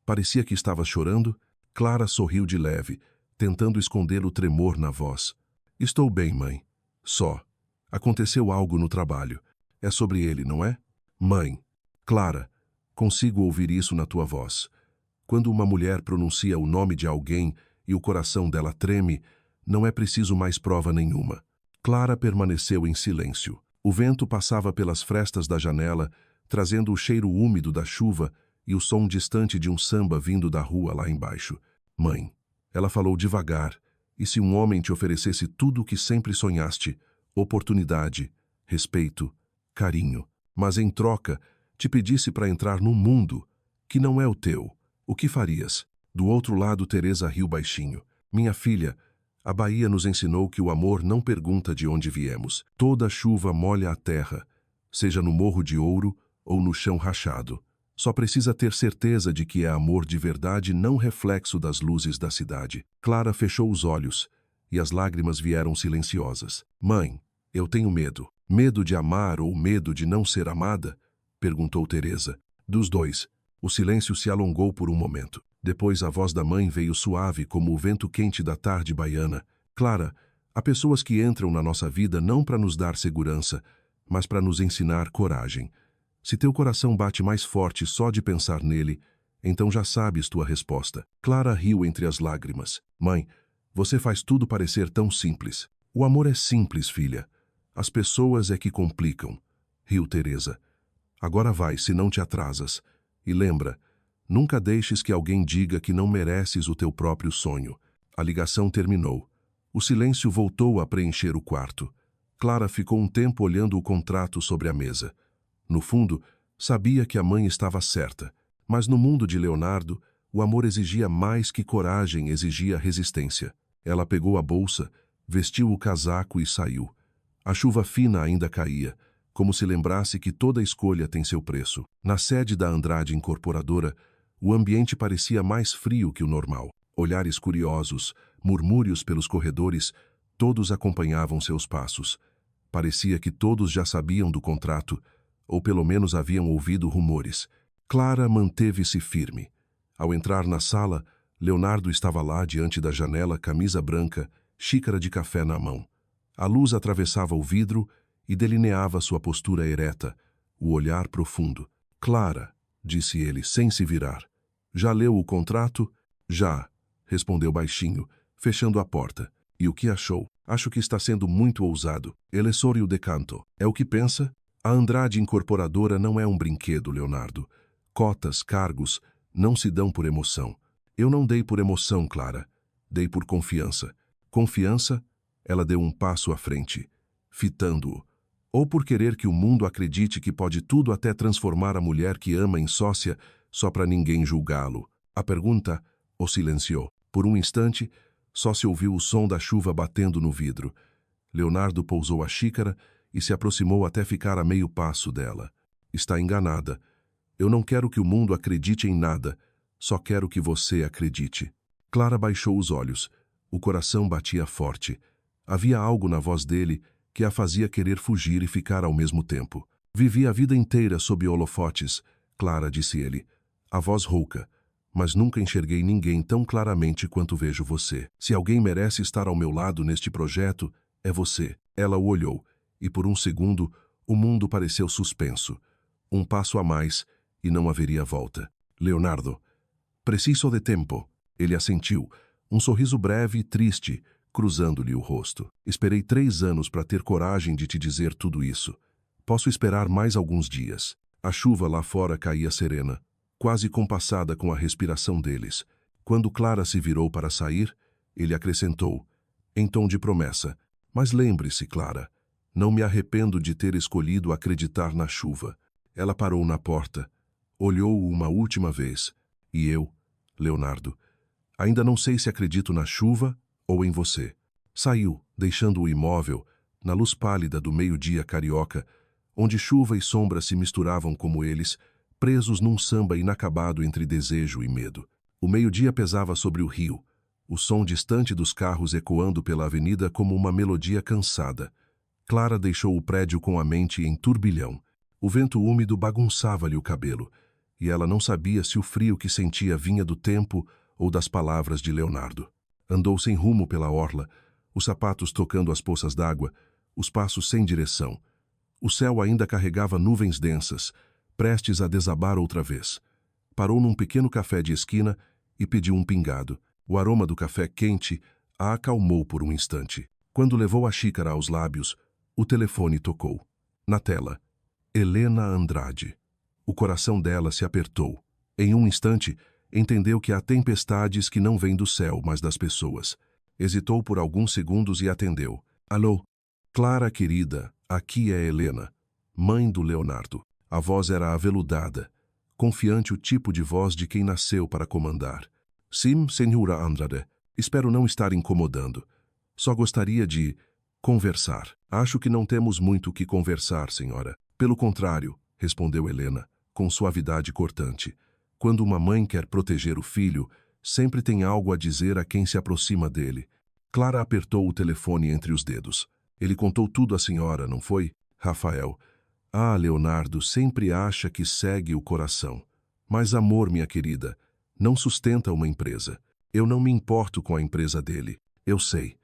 Parecia que estavas chorando. Clara sorriu de leve, tentando esconder o tremor na voz. Estou bem, mãe. Só. Aconteceu algo no trabalho. É sobre ele, não é? Mãe. Clara, consigo ouvir isso na tua voz. Quando uma mulher pronuncia o nome de alguém e o coração dela treme, não é preciso mais prova nenhuma. Clara permaneceu em silêncio. O vento passava pelas frestas da janela, trazendo o cheiro úmido da chuva e o som distante de um samba vindo da rua lá embaixo. Mãe, ela falou devagar, e se um homem te oferecesse tudo o que sempre sonhaste, oportunidade, respeito, carinho, mas em troca te pedisse para entrar num mundo que não é o teu, o que farias? Do outro lado, Teresa riu baixinho. Minha filha, a Bahia nos ensinou que o amor não pergunta de onde viemos. Toda chuva molha a terra, seja no morro de ouro ou no chão rachado. Só precisa ter certeza de que é amor de verdade, não reflexo das luzes da cidade. Clara fechou os olhos e as lágrimas vieram silenciosas. Mãe, eu tenho medo. Medo de amar ou medo de não ser amada? Perguntou Teresa. Dos dois. O silêncio se alongou por um momento. Depois a voz da mãe veio suave como o vento quente da tarde baiana. Clara, há pessoas que entram na nossa vida não para nos dar segurança, mas para nos ensinar coragem. Se teu coração bate mais forte só de pensar nele, então já sabes tua resposta. Clara riu entre as lágrimas. Mãe, você faz tudo parecer tão simples. O amor é simples, filha. As pessoas é que complicam. Riu Teresa. Agora vai, se não te atrasas. E lembra, nunca deixes que alguém diga que não mereces o teu próprio sonho. A ligação terminou. O silêncio voltou a preencher o quarto. Clara ficou um tempo olhando o contrato sobre a mesa. No fundo, sabia que a mãe estava certa, mas no mundo de Leonardo, o amor exigia mais que coragem, exigia resistência. Ela pegou a bolsa, vestiu o casaco e saiu. A chuva fina ainda caía, como se lembrasse que toda escolha tem seu preço. Na sede da Andrade Incorporadora, o ambiente parecia mais frio que o normal. Olhares curiosos, murmúrios pelos corredores, todos acompanhavam seus passos. Parecia que todos já sabiam do contrato, ou pelo menos haviam ouvido rumores. Clara manteve-se firme. Ao entrar na sala, Leonardo estava lá diante da janela, camisa branca, xícara de café na mão. A luz atravessava o vidro e delineava sua postura ereta, o olhar profundo. Clara, disse ele, sem se virar. Já leu o contrato? Já, respondeu baixinho, fechando a porta. E o que achou? Acho que está sendo muito ousado. Ele sorriu de canto. É o que pensa? A Andrade Incorporadora não é um brinquedo, Leonardo. Cotas, cargos, não se dão por emoção. Eu não dei por emoção, Clara. Dei por confiança. Confiança? Ela deu um passo à frente, fitando-o. Ou por querer que o mundo acredite que pode tudo até transformar a mulher que ama em sócia só para ninguém julgá-lo. A pergunta o silenciou. Por um instante, só se ouviu o som da chuva batendo no vidro. Leonardo pousou a xícara e se aproximou até ficar a meio passo dela. Está enganada. Eu não quero que o mundo acredite em nada. Só quero que você acredite. Clara baixou os olhos. O coração batia forte. Havia algo na voz dele que a fazia querer fugir e ficar ao mesmo tempo. Vivi a vida inteira sob holofotes, Clara, disse ele. A voz rouca. Mas nunca enxerguei ninguém tão claramente quanto vejo você. Se alguém merece estar ao meu lado neste projeto, é você. Ela o olhou, e por um segundo, o mundo pareceu suspenso. Um passo a mais, e não haveria volta. Leonardo. Preciso de tempo. Ele assentiu, um sorriso breve e triste, cruzando-lhe o rosto. Esperei 3 anos para ter coragem de te dizer tudo isso. Posso esperar mais alguns dias. A chuva lá fora caía serena, quase compassada com a respiração deles. Quando Clara se virou para sair, ele acrescentou, em tom de promessa, mas lembre-se, Clara, não me arrependo de ter escolhido acreditar na chuva. Ela parou na porta, olhou-o uma última vez, e eu, Leonardo, ainda não sei se acredito na chuva ou em você. Saiu, deixando o imóvel, na luz pálida do meio-dia carioca, onde chuva e sombra se misturavam como eles, presos num samba inacabado entre desejo e medo. O meio-dia pesava sobre o rio, o som distante dos carros ecoando pela avenida como uma melodia cansada. Clara deixou o prédio com a mente em turbilhão. O vento úmido bagunçava-lhe o cabelo, e ela não sabia se o frio que sentia vinha do tempo ou das palavras de Leonardo. Andou sem rumo pela orla, os sapatos tocando as poças d'água, os passos sem direção. O céu ainda carregava nuvens densas, prestes a desabar outra vez. Parou num pequeno café de esquina e pediu um pingado. O aroma do café quente a acalmou por um instante. Quando levou a xícara aos lábios, o telefone tocou. Na tela, Helena Andrade. O coração dela se apertou. Em um instante, entendeu que há tempestades que não vêm do céu, mas das pessoas. Hesitou por alguns segundos e atendeu. Alô? Clara, querida, aqui é Helena, mãe do Leonardo. A voz era aveludada, confiante, o tipo de voz de quem nasceu para comandar. Sim, senhora Andrade, espero não estar incomodando. Só gostaria de conversar. Acho que não temos muito o que conversar, senhora. Pelo contrário, respondeu Helena, com suavidade cortante. Quando uma mãe quer proteger o filho, sempre tem algo a dizer a quem se aproxima dele. Clara apertou o telefone entre os dedos. Ele contou tudo à senhora, não foi? Rafael. Ah, Leonardo sempre acha que segue o coração. Mas amor, minha querida, não sustenta uma empresa. Eu não me importo com a empresa dele. Eu sei.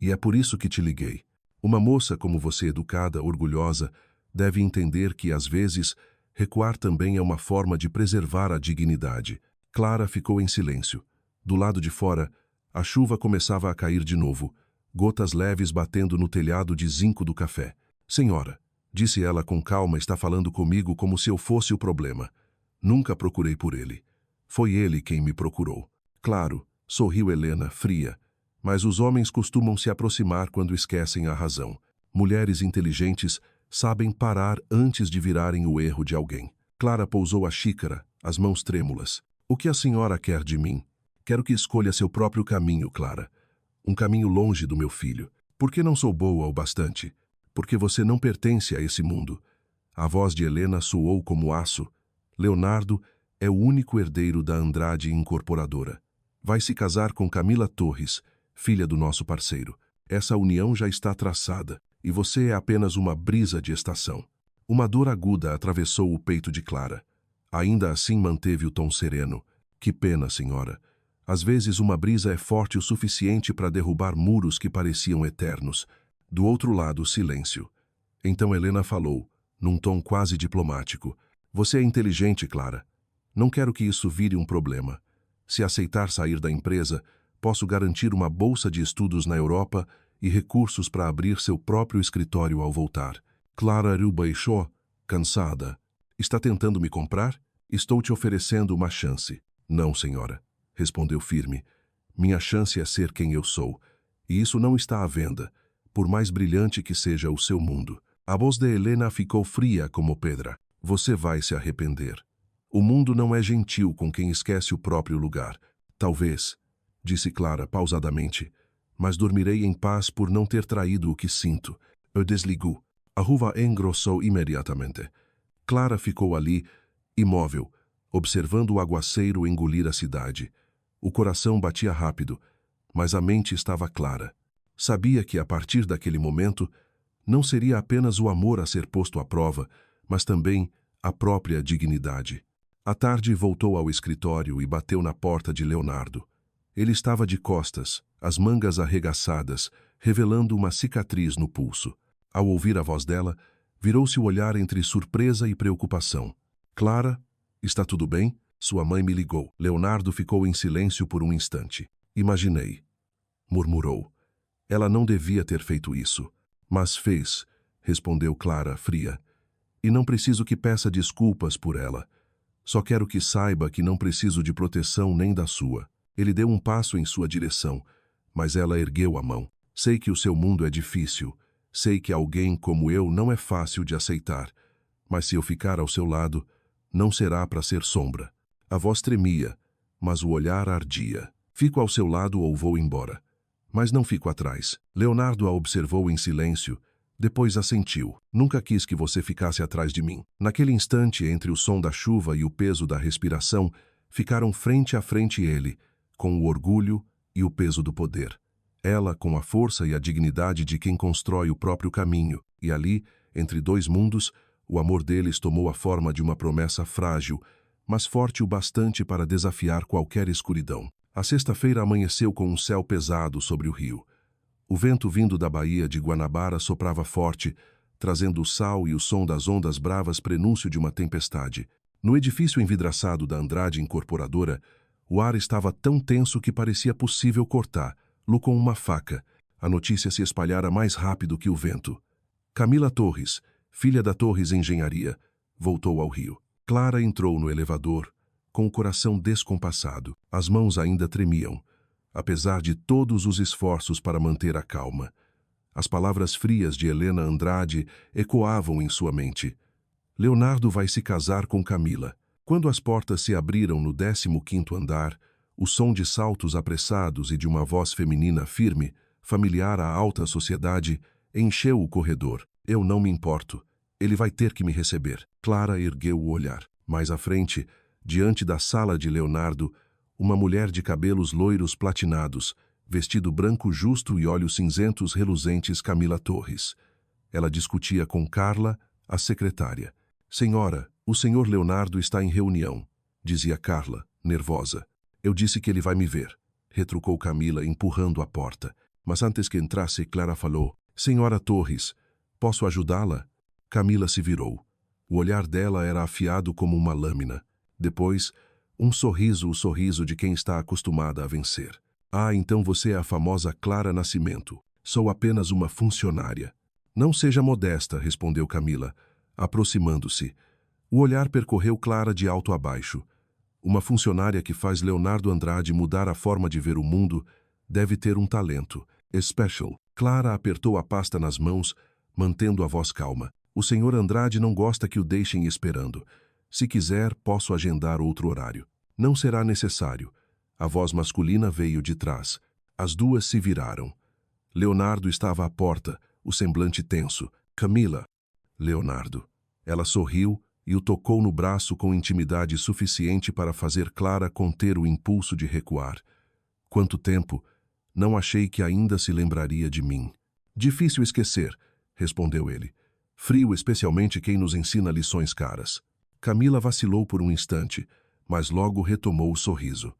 E é por isso que te liguei. Uma moça como você, educada, orgulhosa, deve entender que, às vezes, recuar também é uma forma de preservar a dignidade. Clara ficou em silêncio. Do lado de fora, a chuva começava a cair de novo, gotas leves batendo no telhado de zinco do café. Senhora, disse ela com calma, está falando comigo como se eu fosse o problema. Nunca procurei por ele. Foi ele quem me procurou. Claro, sorriu Helena, fria. Mas os homens costumam se aproximar quando esquecem a razão. Mulheres inteligentes sabem parar antes de virarem o erro de alguém. Clara pousou a xícara, as mãos trêmulas. O que a senhora quer de mim? Quero que escolha seu próprio caminho, Clara. Um caminho longe do meu filho. Por que não sou boa o bastante? Porque você não pertence a esse mundo. A voz de Helena soou como aço. Leonardo é o único herdeiro da Andrade Incorporadora. Vai se casar com Camila Torres, filha do nosso parceiro. Essa união já está traçada, e você é apenas uma brisa de estação. Uma dor aguda atravessou o peito de Clara. Ainda assim manteve o tom sereno. Que pena, senhora. Às vezes uma brisa é forte o suficiente para derrubar muros que pareciam eternos. Do outro lado, silêncio. Então Helena falou, num tom quase diplomático. Você é inteligente, Clara. Não quero que isso vire um problema. Se aceitar sair da empresa, posso garantir uma bolsa de estudos na Europa e recursos para abrir seu próprio escritório ao voltar. Clara baixou, cansada. Está tentando me comprar? Estou te oferecendo uma chance. Não, senhora, respondeu firme. Minha chance é ser quem eu sou. E isso não está à venda, por mais brilhante que seja o seu mundo. A voz de Helena ficou fria como pedra. Você vai se arrepender. O mundo não é gentil com quem esquece o próprio lugar. Talvez, disse Clara pausadamente, mas dormirei em paz por não ter traído o que sinto. Eu desligou. A ruva engrossou imediatamente. Clara ficou ali, imóvel, observando o aguaceiro engolir a cidade. O coração batia rápido, mas a mente estava clara. Sabia que, a partir daquele momento, não seria apenas o amor a ser posto à prova, mas também a própria dignidade. À tarde voltou ao escritório e bateu na porta de Leonardo. Ele estava de costas, as mangas arregaçadas, revelando uma cicatriz no pulso. Ao ouvir a voz dela, virou-se o olhar entre surpresa e preocupação. Clara, está tudo bem? Sua mãe me ligou. Leonardo ficou em silêncio por um instante. Imaginei, murmurou. Ela não devia ter feito isso. Mas fez, respondeu Clara, fria. E não preciso que peça desculpas por ela. Só quero que saiba que não preciso de proteção nem da sua. Ele deu um passo em sua direção, mas ela ergueu a mão. Sei que o seu mundo é difícil. Sei que alguém como eu não é fácil de aceitar. Mas se eu ficar ao seu lado, não será para ser sombra. A voz tremia, mas o olhar ardia. Fico ao seu lado ou vou embora. Mas não fico atrás. Leonardo a observou em silêncio, depois assentiu. Nunca quis que você ficasse atrás de mim. Naquele instante, entre o som da chuva e o peso da respiração, ficaram frente a frente ele, com o orgulho e o peso do poder. Ela com a força e a dignidade de quem constrói o próprio caminho, e ali, entre dois mundos, o amor deles tomou a forma de uma promessa frágil, mas forte o bastante para desafiar qualquer escuridão. A sexta-feira amanheceu com um céu pesado sobre o rio. O vento vindo da baía de Guanabara soprava forte, trazendo o sal e o som das ondas bravas prenúncio de uma tempestade. No edifício envidraçado da Andrade Incorporadora, o ar estava tão tenso que parecia possível cortá-lo com uma faca. A notícia se espalhara mais rápido que o vento. Camila Torres, filha da Torres Engenharia, voltou ao Rio. Clara entrou no elevador, com o coração descompassado. As mãos ainda tremiam, apesar de todos os esforços para manter a calma. As palavras frias de Helena Andrade ecoavam em sua mente. Leonardo vai se casar com Camila. Quando as portas se abriram no 15º andar, o som de saltos apressados e de uma voz feminina firme, familiar à alta sociedade, encheu o corredor. Eu não me importo. Ele vai ter que me receber. Clara ergueu o olhar. Mais à frente, diante da sala de Leonardo, uma mulher de cabelos loiros platinados, vestido branco justo e olhos cinzentos reluzentes, Camila Torres. Ela discutia com Carla, a secretária. Senhora, o senhor Leonardo está em reunião, dizia Carla, nervosa. Eu disse que ele vai me ver, retrucou Camila, empurrando a porta. Mas antes que entrasse, Clara falou. Senhora Torres, posso ajudá-la? Camila se virou. O olhar dela era afiado como uma lâmina. Depois, um sorriso, o sorriso de quem está acostumada a vencer. Ah, então você é a famosa Clara Nascimento. Sou apenas uma funcionária. Não seja modesta, respondeu Camila, aproximando-se. O olhar percorreu Clara de alto a baixo. Uma funcionária que faz Leonardo Andrade mudar a forma de ver o mundo Deve ter um talento. Special. Clara apertou a pasta nas mãos, mantendo a voz calma. O Sr. Andrade não gosta que o deixem esperando. Se quiser, posso agendar outro horário. Não será necessário. A voz masculina veio de trás. As duas se viraram. Leonardo estava à porta, o semblante tenso. Camila. Leonardo. Ela sorriu e o tocou no braço com intimidade suficiente para fazer Clara conter o impulso de recuar. Quanto tempo? Não achei que ainda se lembraria de mim. Difícil esquecer, respondeu ele. Frio, especialmente quem nos ensina lições caras. Camila vacilou por um instante, mas logo retomou o sorriso.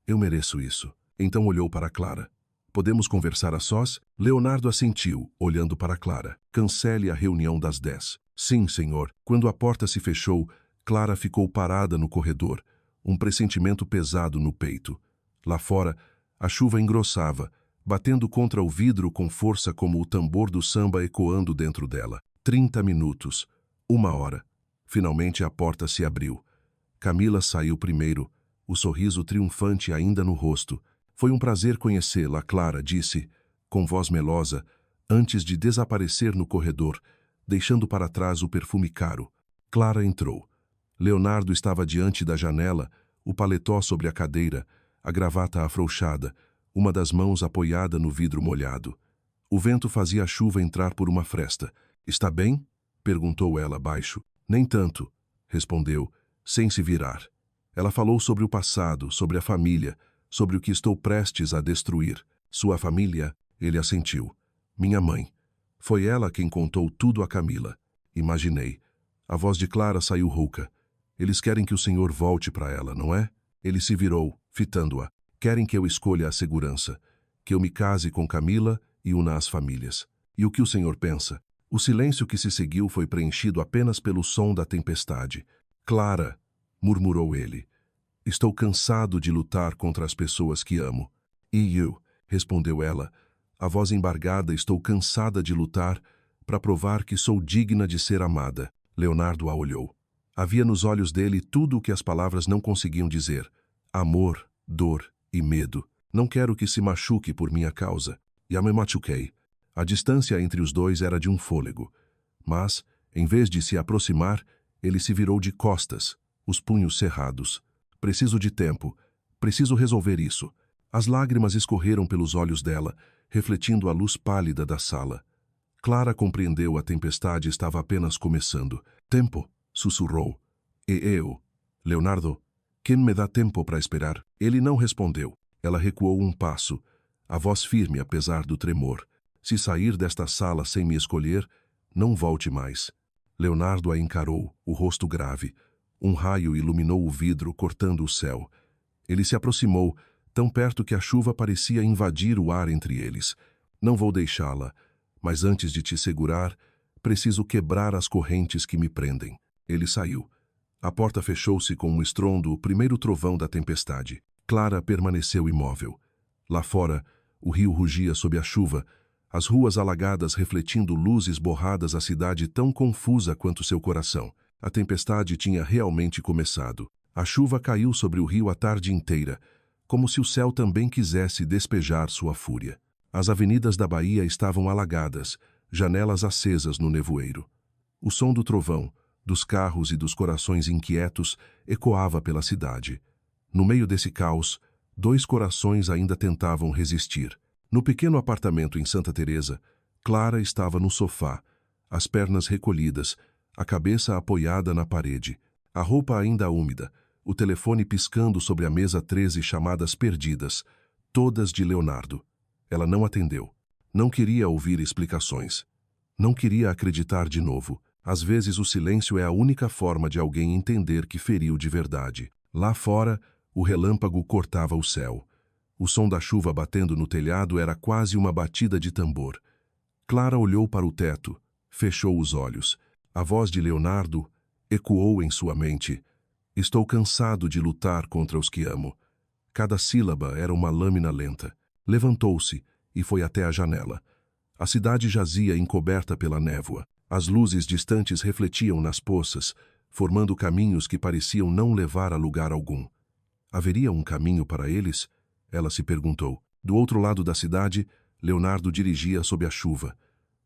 Eu mereço isso. Então olhou para Clara. Podemos conversar a sós? Leonardo assentiu, olhando para Clara. Cancele a reunião das 10. Sim, senhor. Quando a porta se fechou, Clara ficou parada no corredor, um pressentimento pesado no peito. Lá fora, a chuva engrossava, batendo contra o vidro com força como o tambor do samba ecoando dentro dela. 30 minutos. 1 hora. Finalmente a porta se abriu. Camila saiu primeiro, o sorriso triunfante ainda no rosto. Foi um prazer conhecê-la, Clara disse, com voz melosa, antes de desaparecer no corredor, deixando para trás o perfume caro. Clara entrou. Leonardo estava diante da janela, o paletó sobre a cadeira, a gravata afrouxada, uma das mãos apoiada no vidro molhado. O vento fazia a chuva entrar por uma fresta. Está bem? Perguntou ela baixo. Nem tanto, respondeu, sem se virar. Ela falou sobre o passado, sobre a família, sobre o que estou prestes a destruir. Sua família, ele assentiu. Minha mãe. Foi ela quem contou tudo a Camila. Imaginei. A voz de Clara saiu rouca. Eles querem que o senhor volte para ela, não é? Ele se virou, fitando-a. Querem que eu escolha a segurança, que eu me case com Camila e una as famílias. E o que o senhor pensa? O silêncio que se seguiu foi preenchido apenas pelo som da tempestade. Clara, murmurou ele. Estou cansado de lutar contra as pessoas que amo. E eu, respondeu ela, a voz embargada, estou cansada de lutar para provar que sou digna de ser amada. Leonardo a olhou. Havia nos olhos dele tudo o que as palavras não conseguiam dizer. Amor, dor e medo. Não quero que se machuque por minha causa. E me machuquei. A distância entre os dois era de um fôlego. Mas, em vez de se aproximar, ele se virou de costas, os punhos cerrados. Preciso de tempo. Preciso resolver isso. As lágrimas escorreram pelos olhos dela, refletindo a luz pálida da sala. Clara compreendeu a tempestade estava apenas começando. Tempo, sussurrou. E eu, Leonardo, quem me dá tempo para esperar? Ele não respondeu. Ela recuou um passo, a voz firme apesar do tremor. Se sair desta sala sem me escolher, não volte mais. Leonardo a encarou, o rosto grave. Um raio iluminou o vidro, cortando o céu. Ele se aproximou, tão perto que a chuva parecia invadir o ar entre eles. Não vou deixá-la, mas antes de te segurar, preciso quebrar as correntes que me prendem. Ele saiu. A porta fechou-se com um estrondo, o primeiro trovão da tempestade. Clara permaneceu imóvel. Lá fora, o rio rugia sob a chuva, as ruas alagadas refletindo luzes borradas, a cidade tão confusa quanto seu coração. A tempestade tinha realmente começado. A chuva caiu sobre o rio a tarde inteira, como se o céu também quisesse despejar sua fúria. As avenidas da Bahia estavam alagadas, janelas acesas no nevoeiro. O som do trovão, dos carros e dos corações inquietos ecoava pela cidade. No meio desse caos, 2 corações ainda tentavam resistir. No pequeno apartamento em Santa Teresa, Clara estava no sofá, as pernas recolhidas, a cabeça apoiada na parede, a roupa ainda úmida, o telefone piscando sobre a mesa, 13 chamadas perdidas, todas de Leonardo. Ela não atendeu. Não queria ouvir explicações. Não queria acreditar de novo. Às vezes o silêncio é a única forma de alguém entender que feriu de verdade. Lá fora, o relâmpago cortava o céu. O som da chuva batendo no telhado era quase uma batida de tambor. Clara olhou para o teto, fechou os olhos. A voz de Leonardo ecoou em sua mente. Estou cansado de lutar contra os que amo. Cada sílaba era uma lâmina lenta. Levantou-se e foi até a janela. A cidade jazia encoberta pela névoa. As luzes distantes refletiam nas poças, formando caminhos que pareciam não levar a lugar algum. Haveria um caminho para eles? Ela se perguntou. Do outro lado da cidade, Leonardo dirigia sob a chuva.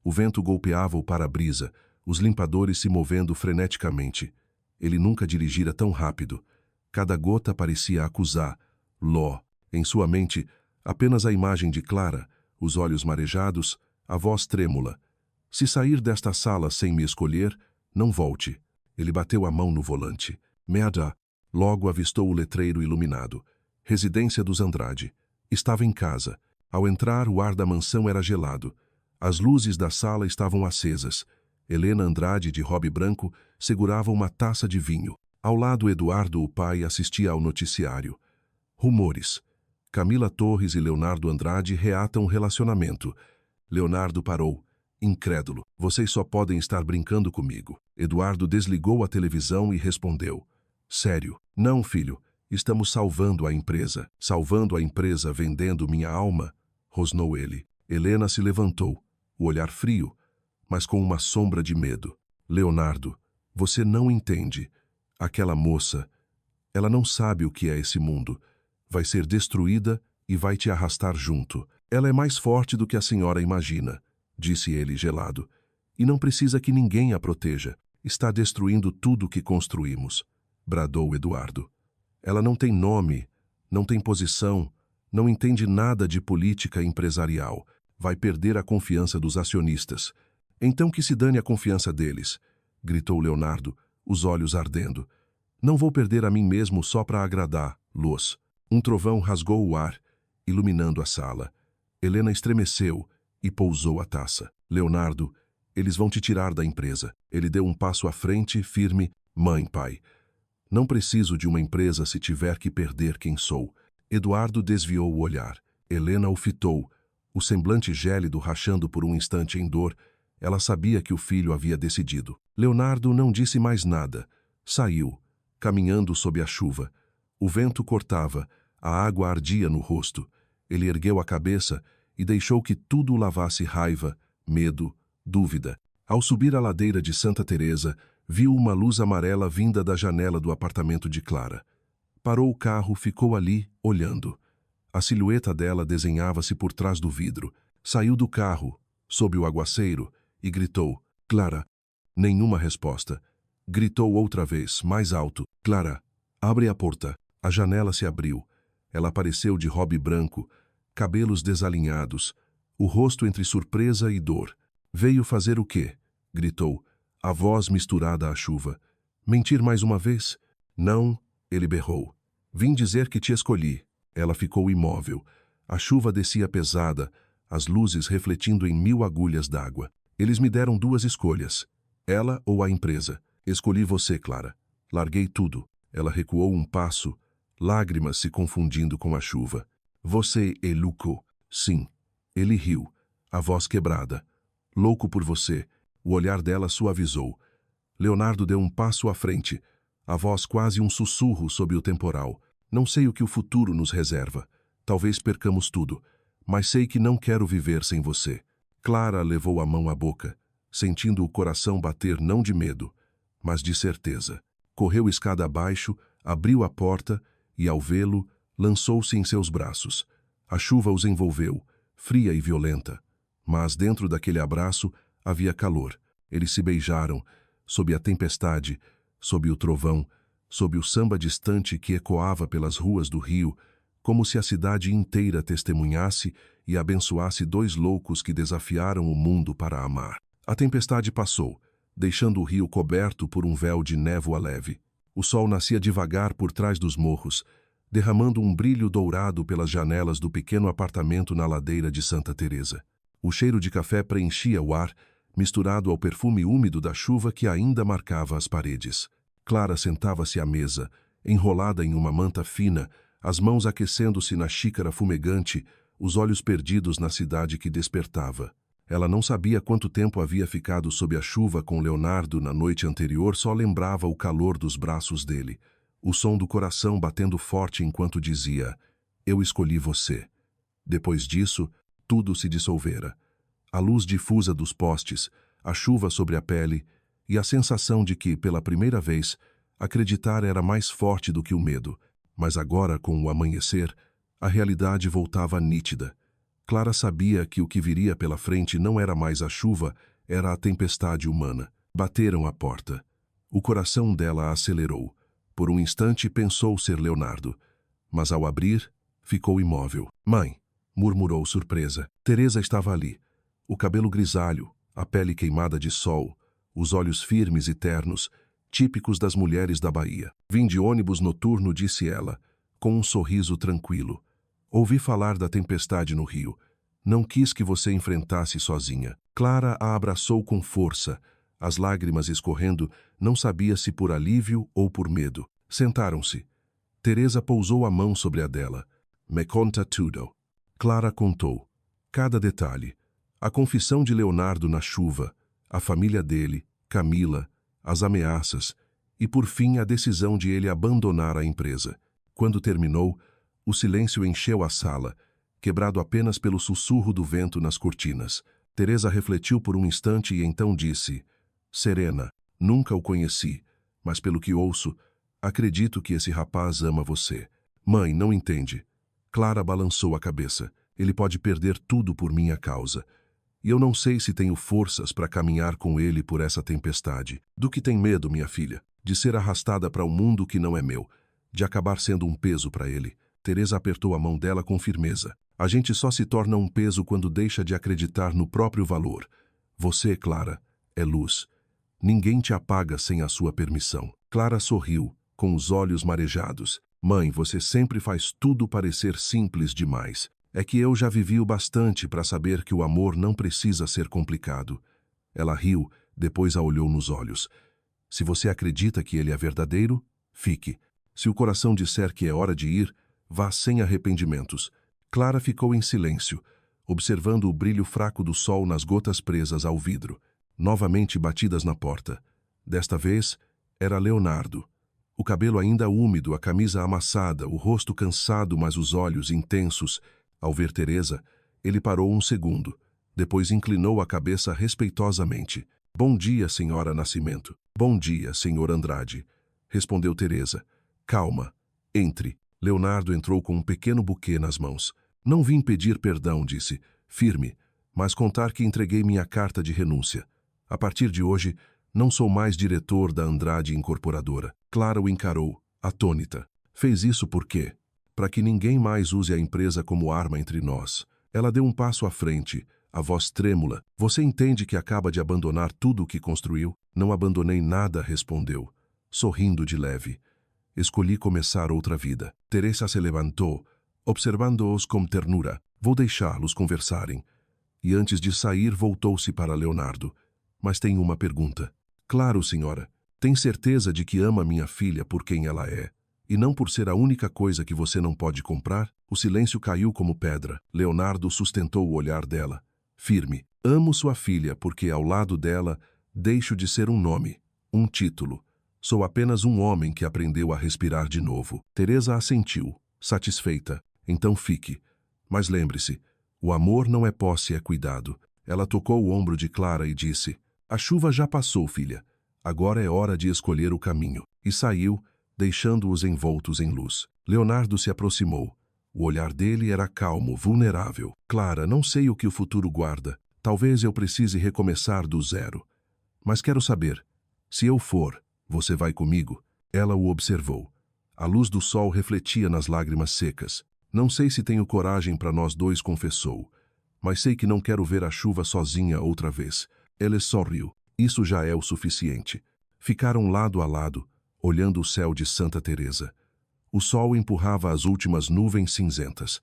O vento golpeava o para-brisa, os limpadores se movendo freneticamente. Ele nunca dirigira tão rápido. Cada gota parecia acusar Ló. Em sua mente, apenas a imagem de Clara, os olhos marejados, a voz trêmula. Se sair desta sala sem me escolher, não volte. Ele bateu a mão no volante. Merda! Logo avistou o letreiro iluminado. Residência dos Andrade. Estava em casa. Ao entrar, o ar da mansão era gelado. As luzes da sala estavam acesas. Helena Andrade, de robe branco, segurava uma taça de vinho. Ao lado, Eduardo, o pai, assistia ao noticiário. Rumores. Camila Torres e Leonardo Andrade reatam um relacionamento. Leonardo parou, incrédulo. Vocês só podem estar brincando comigo. Eduardo desligou a televisão e respondeu. Sério? Não, filho. Estamos salvando a empresa. Salvando a empresa vendendo minha alma? Rosnou ele. Helena se levantou, o olhar frio, mas com uma sombra de medo. Leonardo, você não entende. Aquela moça, ela não sabe o que é esse mundo. Vai ser destruída e vai te arrastar junto. Ela é mais forte do que a senhora imagina, disse ele gelado. E não precisa que ninguém a proteja. Está destruindo tudo o que construímos, bradou Eduardo. Ela não tem nome, não tem posição, não entende nada de política empresarial. Vai perder a confiança dos acionistas. Então que se dane a confiança deles, gritou Leonardo, os olhos ardendo. Não vou perder a mim mesmo só para agradar, Luz. Um trovão rasgou o ar, iluminando a sala. Helena estremeceu e pousou a taça. Leonardo, eles vão te tirar da empresa. Ele deu um passo à frente, firme. Mãe, pai. Não preciso de uma empresa se tiver que perder quem sou. Eduardo desviou o olhar. Helena o fitou, o semblante gélido rachando por um instante em dor. Ela sabia que o filho havia decidido. Leonardo não disse mais nada. Saiu, caminhando sob a chuva. O vento cortava, a água ardia no rosto. Ele ergueu a cabeça e deixou que tudo o lavasse raiva, medo, dúvida. Ao subir a ladeira de Santa Teresa, viu uma luz amarela vinda da janela do apartamento de Clara. Parou o carro, ficou ali, olhando. A silhueta dela desenhava-se por trás do vidro. Saiu do carro, sob o aguaceiro, e gritou, Clara. Nenhuma resposta. Gritou outra vez, mais alto, Clara, abre a porta. A janela se abriu. Ela apareceu de robe branco, cabelos desalinhados, o rosto entre surpresa e dor. Veio fazer o quê? Gritou, a voz misturada à chuva. Mentir mais uma vez? Não, ele berrou. Vim dizer que te escolhi. Ela ficou imóvel. A chuva descia pesada, as luzes refletindo em 1000 agulhas d'água. Eles me deram 2 escolhas, ela ou a empresa. Escolhi você, Clara. Larguei tudo. Ela recuou um passo, lágrimas se confundindo com a chuva. Você é louco. Sim. Ele riu, a voz quebrada. Louco por você. O olhar dela suavizou. Leonardo deu um passo à frente, a voz quase um sussurro sob o temporal. Não sei o que o futuro nos reserva. Talvez percamos tudo, mas sei que não quero viver sem você. Clara levou a mão à boca, sentindo o coração bater não de medo, mas de certeza. Correu escada abaixo, abriu a porta e, ao vê-lo, lançou-se em seus braços. A chuva os envolveu, fria e violenta. Mas dentro daquele abraço havia calor. Eles se beijaram, sob a tempestade, sob o trovão, sob o samba distante que ecoava pelas ruas do Rio, como se a cidade inteira testemunhasse e abençoasse 2 loucos que desafiaram o mundo para amar. A tempestade passou, deixando o rio coberto por um véu de névoa leve. O sol nascia devagar por trás dos morros, derramando um brilho dourado pelas janelas do pequeno apartamento na ladeira de Santa Teresa. O cheiro de café preenchia o ar, misturado ao perfume úmido da chuva que ainda marcava as paredes. Clara sentava-se à mesa, enrolada em uma manta fina, as mãos aquecendo-se na xícara fumegante, os olhos perdidos na cidade que despertava. Ela não sabia quanto tempo havia ficado sob a chuva com Leonardo na noite anterior, só lembrava o calor dos braços dele, o som do coração batendo forte enquanto dizia, eu escolhi você. Depois disso, tudo se dissolvera. A luz difusa dos postes, a chuva sobre a pele e a sensação de que, pela primeira vez, acreditar era mais forte do que o medo. Mas agora, com o amanhecer, A realidade voltava nítida. Clara sabia que o que viria pela frente não era mais a chuva, era a tempestade humana. Bateram à porta. O coração dela acelerou. Por um instante pensou ser Leonardo, mas ao abrir, ficou imóvel. Mãe, murmurou surpresa. Teresa estava ali. O cabelo grisalho, a pele queimada de sol, os olhos firmes e ternos, típicos das mulheres da Bahia. Vim de ônibus noturno, disse ela, com um sorriso tranquilo. Ouvi falar da tempestade no rio. Não quis que você enfrentasse sozinha. Clara a abraçou com força. As lágrimas escorrendo, não sabia se por alívio ou por medo. Sentaram-se. Teresa pousou a mão sobre a dela. Me conta tudo. Clara contou. Cada detalhe. A confissão de Leonardo na chuva, a família dele, Camila, as ameaças e, por fim, a decisão de ele abandonar a empresa. Quando terminou, o silêncio encheu a sala, quebrado apenas pelo sussurro do vento nas cortinas. Teresa refletiu por um instante e então disse: Serena, nunca o conheci, mas pelo que ouço, acredito que esse rapaz ama você. Mãe, não entende. Clara balançou a cabeça. Ele pode perder tudo por minha causa. E eu não sei se tenho forças para caminhar com ele por essa tempestade. Do que tem medo, minha filha? De ser arrastada para um mundo que não é meu, de acabar sendo um peso para ele. Teresa apertou a mão dela com firmeza. A gente só se torna um peso quando deixa de acreditar no próprio valor. Você, Clara, é luz. Ninguém te apaga sem a sua permissão. Clara sorriu, com os olhos marejados. Mãe, você sempre faz tudo parecer simples demais. É que eu já vivi o bastante para saber que o amor não precisa ser complicado. Ela riu, depois a olhou nos olhos. Se você acredita que ele é verdadeiro, fique. Se o coração disser que é hora de ir, vá sem arrependimentos. Clara ficou em silêncio, observando o brilho fraco do sol nas gotas presas ao vidro, novamente batidas na porta. Desta vez, era Leonardo. O cabelo ainda úmido, a camisa amassada, o rosto cansado, mas os olhos intensos. Ao ver Teresa, ele parou um segundo. Depois inclinou a cabeça respeitosamente. Bom dia, senhora Nascimento. Bom dia, senhor Andrade, respondeu Teresa. Calma, entre. Leonardo entrou com um pequeno buquê nas mãos. Não vim pedir perdão, disse, firme, mas contar que entreguei minha carta de renúncia. A partir de hoje, não sou mais diretor da Andrade Incorporadora. Clara o encarou, atônita. Fez isso por quê? Para que ninguém mais use a empresa como arma entre nós. Ela deu um passo à frente, a voz trêmula. Você entende que acaba de abandonar tudo o que construiu? Não abandonei nada, respondeu, sorrindo de leve. Escolhi começar outra vida. Teresa se levantou, observando-os com ternura. Vou deixá-los conversarem. E antes de sair, voltou-se para Leonardo. Mas tenho uma pergunta. Claro, senhora. Tem certeza de que ama minha filha por quem ela é? E não por ser a única coisa que você não pode comprar? O silêncio caiu como pedra. Leonardo sustentou o olhar dela. Firme. Amo sua filha porque ao lado dela deixo de ser um nome, um título. Sou apenas um homem que aprendeu a respirar de novo. Teresa assentiu, satisfeita. Então fique. Mas lembre-se, o amor não é posse, é cuidado. Ela tocou o ombro de Clara e disse: A chuva já passou, filha. Agora é hora de escolher o caminho. E saiu, deixando-os envoltos em luz. Leonardo se aproximou. O olhar dele era calmo, vulnerável. Clara, não sei o que o futuro guarda. Talvez eu precise recomeçar do zero. Mas quero saber, se eu for, você vai comigo? Ela o observou. A luz do sol refletia nas lágrimas secas. Não sei se tenho coragem para nós dois, confessou. Mas sei que não quero ver a chuva sozinha outra vez. Ele sorriu. Isso já é o suficiente. Ficaram lado a lado, olhando o céu de Santa Teresa. O sol empurrava as últimas nuvens cinzentas.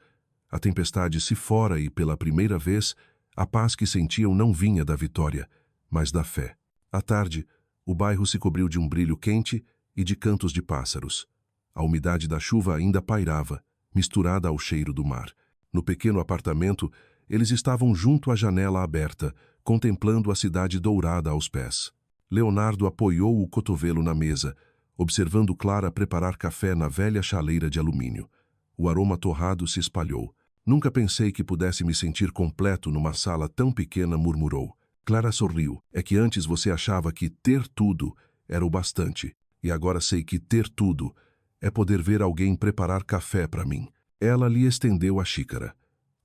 A tempestade se fora e, pela primeira vez, a paz que sentiam não vinha da vitória, mas da fé. À tarde, o bairro se cobriu de um brilho quente e de cantos de pássaros. A umidade da chuva ainda pairava, misturada ao cheiro do mar. No pequeno apartamento, eles estavam junto à janela aberta, contemplando a cidade dourada aos pés. Leonardo apoiou o cotovelo na mesa, observando Clara preparar café na velha chaleira de alumínio. O aroma torrado se espalhou. Nunca pensei que pudesse me sentir completo numa sala tão pequena, murmurou. Clara sorriu. É que antes você achava que ter tudo era o bastante. E agora sei que ter tudo é poder ver alguém preparar café para mim. Ela lhe estendeu a xícara.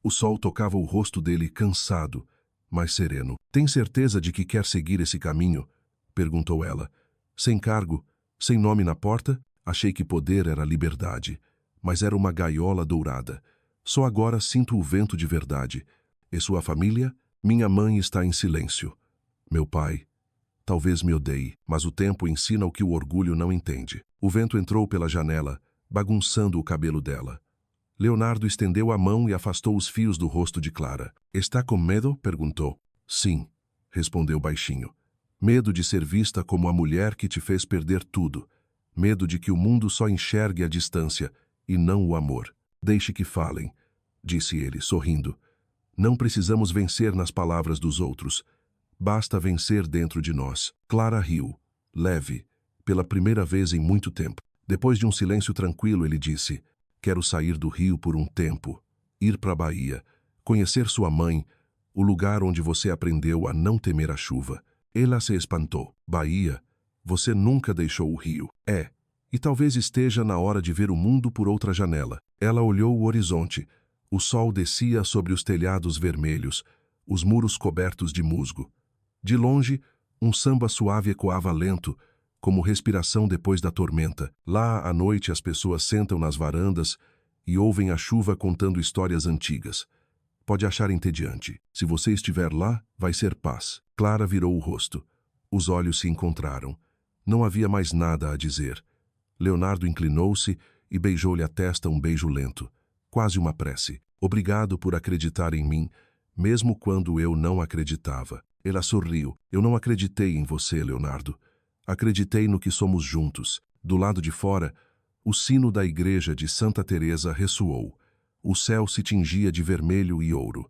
O sol tocava o rosto dele cansado, mas sereno. Tem certeza de que quer seguir esse caminho? Perguntou ela. Sem cargo, sem nome na porta, achei que poder era liberdade. Mas era uma gaiola dourada. Só agora sinto o vento de verdade. E sua família? Minha mãe está em silêncio. Meu pai talvez me odeie, mas o tempo ensina o que o orgulho não entende. O vento entrou pela janela, bagunçando o cabelo dela. Leonardo estendeu a mão e afastou os fios do rosto de Clara. Está com medo? Perguntou. Sim, respondeu baixinho. Medo de ser vista como a mulher que te fez perder tudo. Medo de que o mundo só enxergue a distância e não o amor. Deixe que falem, disse ele, sorrindo. Não precisamos vencer nas palavras dos outros. Basta vencer dentro de nós. Clara riu, leve, pela primeira vez em muito tempo. Depois de um silêncio tranquilo, ele disse: quero sair do Rio por um tempo, ir para a Bahia, conhecer sua mãe, o lugar onde você aprendeu a não temer a chuva. Ela se espantou. Bahia? Você nunca deixou o Rio. É, e talvez esteja na hora de ver o mundo por outra janela. Ela olhou o horizonte. O sol descia sobre os telhados vermelhos, os muros cobertos de musgo. De longe, um samba suave ecoava lento, como respiração depois da tormenta. Lá, à noite, as pessoas sentam nas varandas e ouvem a chuva contando histórias antigas. Pode achar entediante. Se você estiver lá, vai ser paz. Clara virou o rosto. Os olhos se encontraram. Não havia mais nada a dizer. Leonardo inclinou-se e beijou-lhe a testa um beijo lento, quase uma prece. Obrigado por acreditar em mim, mesmo quando eu não acreditava. Ela sorriu. Eu não acreditei em você, Leonardo. Acreditei no que somos juntos. Do lado de fora, o sino da igreja de Santa Teresa ressoou. O céu se tingia de vermelho e ouro.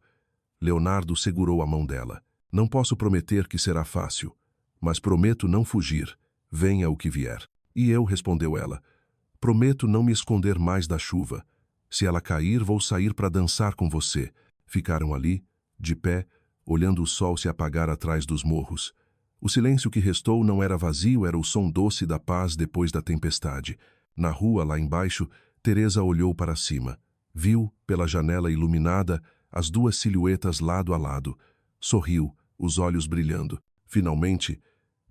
Leonardo segurou a mão dela. Não posso prometer que será fácil, mas prometo não fugir, venha o que vier. E eu, respondeu ela, prometo não me esconder mais da chuva. Se ela cair, vou sair para dançar com você. Ficaram ali, de pé, olhando o sol se apagar atrás dos morros. O silêncio que restou não era vazio, era o som doce da paz depois da tempestade. Na rua, lá embaixo, Teresa olhou para cima. Viu, pela janela iluminada, as duas silhuetas lado a lado. Sorriu, os olhos brilhando. Finalmente,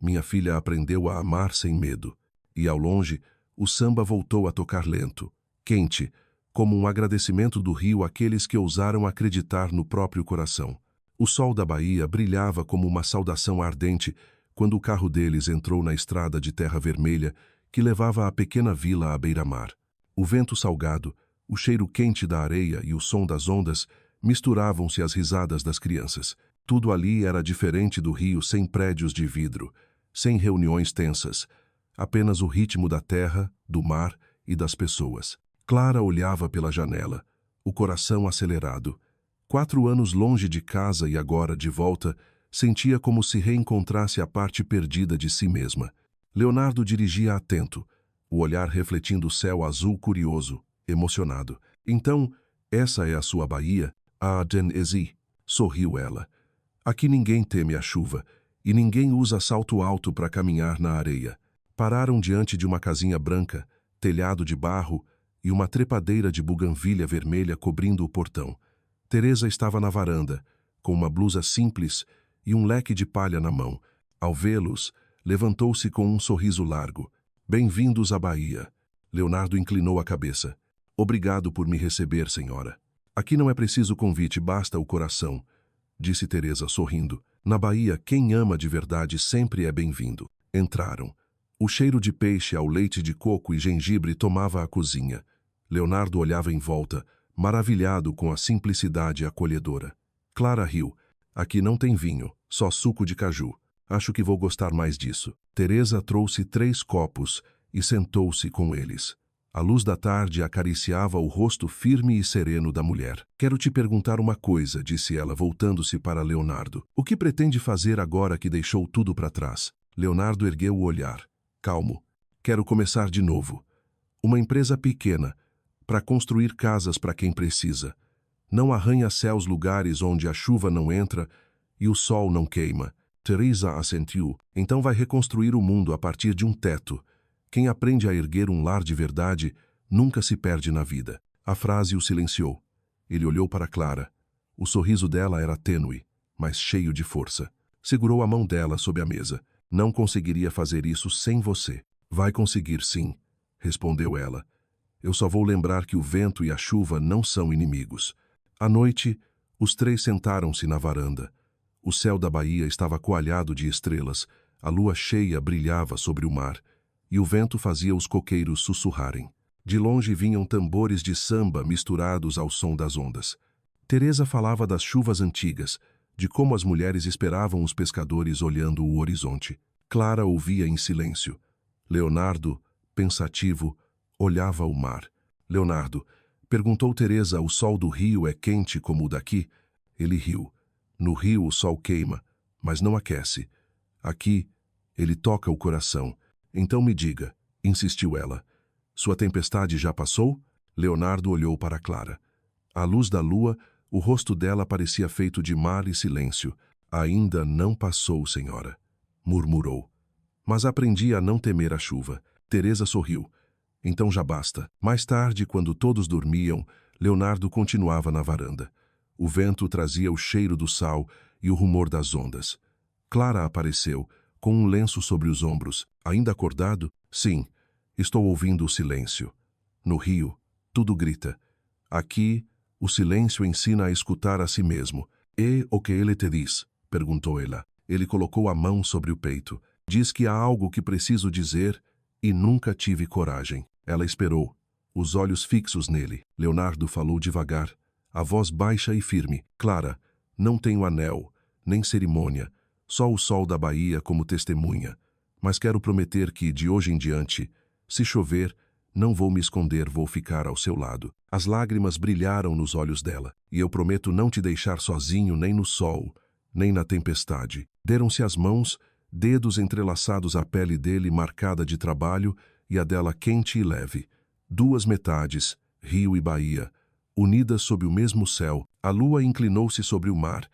minha filha aprendeu a amar sem medo. E ao longe, o samba voltou a tocar lento, quente, como um agradecimento do rio àqueles que ousaram acreditar no próprio coração. O sol da Bahia brilhava como uma saudação ardente quando o carro deles entrou na estrada de terra vermelha que levava a pequena vila à beira-mar. O vento salgado, o cheiro quente da areia e o som das ondas misturavam-se às risadas das crianças. Tudo ali era diferente do rio sem prédios de vidro, sem reuniões tensas, apenas o ritmo da terra, do mar e das pessoas. Clara olhava pela janela, o coração acelerado. 4 anos longe de casa e agora de volta, sentia como se reencontrasse a parte perdida de si mesma. Leonardo dirigia atento, o olhar refletindo o céu azul curioso, emocionado. Então, essa é a sua Bahia? A Genesi, sorriu ela. Aqui ninguém teme a chuva, e ninguém usa salto alto para caminhar na areia. Pararam diante de uma casinha branca, telhado de barro e uma trepadeira de buganvília vermelha cobrindo o portão. Teresa estava na varanda, com uma blusa simples e um leque de palha na mão. Ao vê-los, levantou-se com um sorriso largo. Bem-vindos à Bahia. Leonardo inclinou a cabeça. Obrigado por me receber, senhora. Aqui não é preciso convite, basta o coração, disse Teresa sorrindo. Na Bahia, quem ama de verdade sempre é bem-vindo. Entraram. O cheiro de peixe ao leite de coco e gengibre tomava a cozinha. Leonardo olhava em volta, maravilhado com a simplicidade acolhedora. Clara riu. Aqui não tem vinho, só suco de caju. Acho que vou gostar mais disso. Teresa trouxe 3 copos e sentou-se com eles. A luz da tarde acariciava o rosto firme e sereno da mulher. Quero te perguntar uma coisa, disse ela, voltando-se para Leonardo. O que pretende fazer agora que deixou tudo para trás? Leonardo ergueu o olhar. Calmo. Quero começar de novo. Uma empresa pequena, para construir casas para quem precisa. Não arranha-céus lugares onde a chuva não entra e o sol não queima. Teresa assentiu. Então vai reconstruir o mundo a partir de um teto. Quem aprende a erguer um lar de verdade nunca se perde na vida. A frase o silenciou. Ele olhou para Clara. O sorriso dela era tênue, mas cheio de força. Segurou a mão dela sob a mesa. Não conseguiria fazer isso sem você. Vai conseguir sim, respondeu ela. Eu só vou lembrar que o vento e a chuva não são inimigos. À noite, os três sentaram-se na varanda. O céu da baía estava coalhado de estrelas, a lua cheia brilhava sobre o mar, e o vento fazia os coqueiros sussurrarem. De longe vinham tambores de samba misturados ao som das ondas. Teresa falava das chuvas antigas, de como as mulheres esperavam os pescadores olhando o horizonte. Clara ouvia em silêncio. Leonardo, pensativo, olhava o mar. Leonardo, perguntou Teresa, o sol do rio é quente como o daqui? Ele riu. No rio o sol queima, mas não aquece. Aqui, ele toca o coração. Então me diga, insistiu ela. Sua tempestade já passou? Leonardo olhou para Clara. À luz da lua, o rosto dela parecia feito de mar e silêncio. Ainda não passou, senhora, murmurou. Mas aprendi a não temer a chuva. Teresa sorriu. Então já basta. Mais tarde, quando todos dormiam, Leonardo continuava na varanda. O vento trazia o cheiro do sal e o rumor das ondas. Clara apareceu, com um lenço sobre os ombros. Ainda acordado? Sim. Estou ouvindo o silêncio. No rio, tudo grita. Aqui, o silêncio ensina a escutar a si mesmo. E o que ele te diz? Perguntou ela. Ele colocou a mão sobre o peito. Diz que há algo que preciso dizer e nunca tive coragem. Ela esperou, os olhos fixos nele. Leonardo falou devagar, a voz baixa e firme. Clara, não tenho anel, nem cerimônia, só o sol da baía como testemunha. Mas quero prometer que, de hoje em diante, se chover, não vou me esconder, vou ficar ao seu lado. As lágrimas brilharam nos olhos dela. E eu prometo não te deixar sozinho nem no sol, nem na tempestade. Deram-se as mãos, dedos entrelaçados à pele dele marcada de trabalho e a dela quente e leve. Duas metades, rio e baía, unidas sob o mesmo céu. A lua inclinou-se sobre o mar,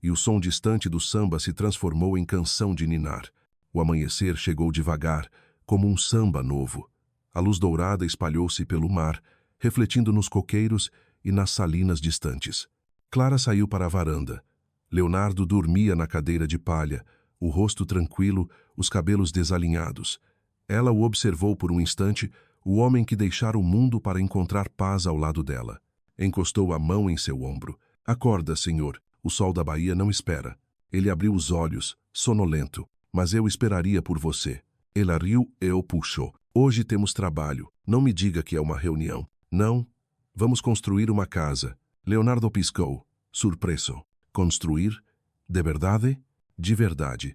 e o som distante do samba se transformou em canção de ninar. O amanhecer chegou devagar, como um samba novo. A luz dourada espalhou-se pelo mar, refletindo nos coqueiros e nas salinas distantes. Clara saiu para a varanda. Leonardo dormia na cadeira de palha, o rosto tranquilo, os cabelos desalinhados. Ela o observou por um instante, o homem que deixara o mundo para encontrar paz ao lado dela. Encostou a mão em seu ombro. Acorda, senhor, o sol da baía não espera. Ele abriu os olhos, sonolento. Mas eu esperaria por você. Ela riu e o puxou. Hoje temos trabalho. Não me diga que é uma reunião. Não. Vamos construir uma casa. Leonardo piscou, surpreso. Construir? De verdade? De verdade.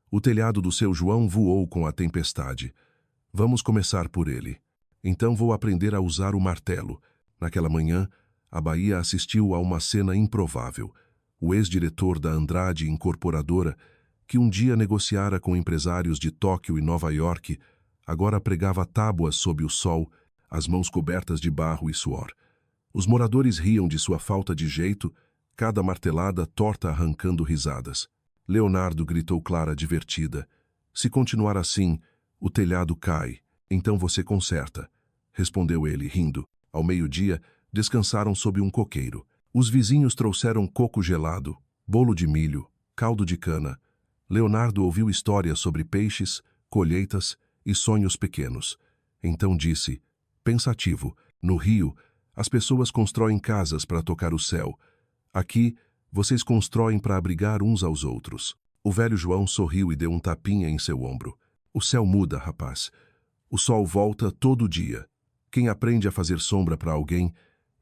O telhado do seu João voou com a tempestade. Vamos começar por ele. Então vou aprender a usar o martelo. Naquela manhã, a Bahia assistiu a uma cena improvável. O ex-diretor da Andrade Incorporadora, que um dia negociara com empresários de Tóquio e Nova York, agora pregava tábuas sob o sol, as mãos cobertas de barro e suor. Os moradores riam de sua falta de jeito, cada martelada torta arrancando risadas. Leonardo, gritou Clara divertida. Se continuar assim, o telhado cai, então você conserta. Respondeu ele, rindo. Ao meio-dia, descansaram sob um coqueiro. Os vizinhos trouxeram coco gelado, bolo de milho, caldo de cana. Leonardo ouviu histórias sobre peixes, colheitas e sonhos pequenos. Então disse, pensativo, no Rio, as pessoas constroem casas para tocar o céu. Aqui, vocês constroem para abrigar uns aos outros. O velho João sorriu e deu um tapinha em seu ombro. O céu muda, rapaz. O sol volta todo dia. Quem aprende a fazer sombra para alguém,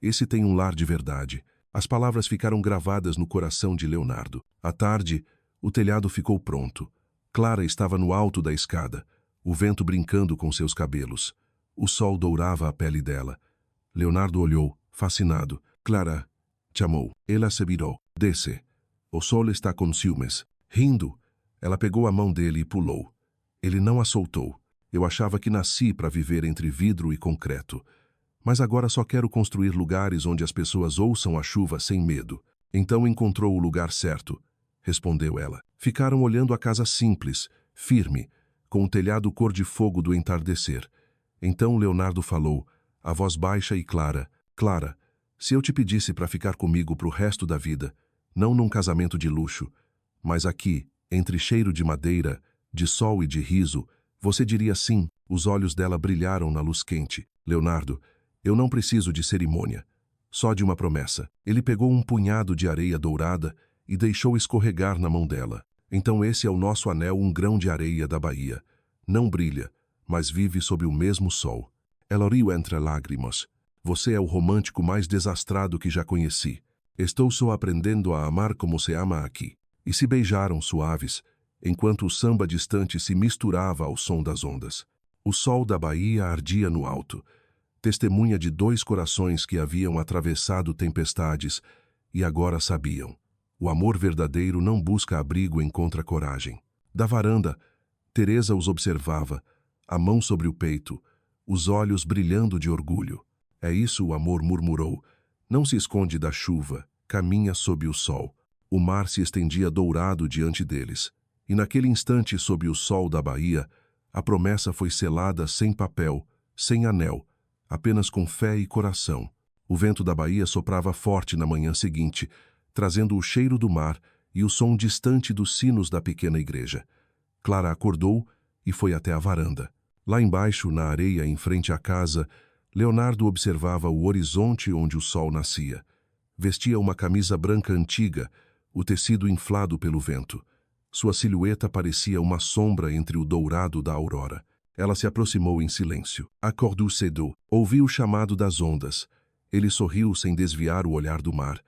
esse tem um lar de verdade. As palavras ficaram gravadas no coração de Leonardo. À tarde, o telhado ficou pronto. Clara estava no alto da escada, o vento brincando com seus cabelos. O sol dourava a pele dela. Leonardo olhou, fascinado. Clara, chamou. Ela se virou. Desce. O sol está com ciúmes. Rindo, ela pegou a mão dele e pulou. Ele não a soltou. Eu achava que nasci para viver entre vidro e concreto. Mas agora só quero construir lugares onde as pessoas ouçam a chuva sem medo. Então encontrou o lugar certo, respondeu ela. Ficaram olhando a casa simples, firme, com o telhado cor de fogo do entardecer. Então Leonardo falou, a voz baixa e clara. Clara, se eu te pedisse para ficar comigo pro resto da vida, não num casamento de luxo, mas aqui, entre cheiro de madeira, de sol e de riso, você diria sim. Os olhos dela brilharam na luz quente. Leonardo, eu não preciso de cerimônia, só de uma promessa. Ele pegou um punhado de areia dourada e deixou escorregar na mão dela. Então esse é o nosso anel, um grão de areia da Bahia. Não brilha, mas vive sob o mesmo sol. Ela riu entre lágrimas. Você é o romântico mais desastrado que já conheci. Estou só aprendendo a amar como se ama aqui. E se beijaram suaves, enquanto o samba distante se misturava ao som das ondas. O sol da Bahia ardia no alto, testemunha de dois corações que haviam atravessado tempestades e agora sabiam. O amor verdadeiro não busca abrigo, encontra coragem. Da varanda, Teresa os observava, a mão sobre o peito, os olhos brilhando de orgulho. É isso, o amor, murmurou. Não se esconde da chuva, caminha sob o sol. O mar se estendia dourado diante deles. E naquele instante, sob o sol da Bahia, a promessa foi selada sem papel, sem anel, apenas com fé e coração. O vento da Bahia soprava forte na manhã seguinte, trazendo o cheiro do mar e o som distante dos sinos da pequena igreja. Clara acordou e foi até a varanda. Lá embaixo, na areia em frente à casa, Leonardo observava o horizonte onde o sol nascia. Vestia uma camisa branca antiga, o tecido inflado pelo vento. Sua silhueta parecia uma sombra entre o dourado da aurora. Ela se aproximou em silêncio. Acordou cedo. Ouviu o chamado das ondas. Ele sorriu sem desviar o olhar do mar.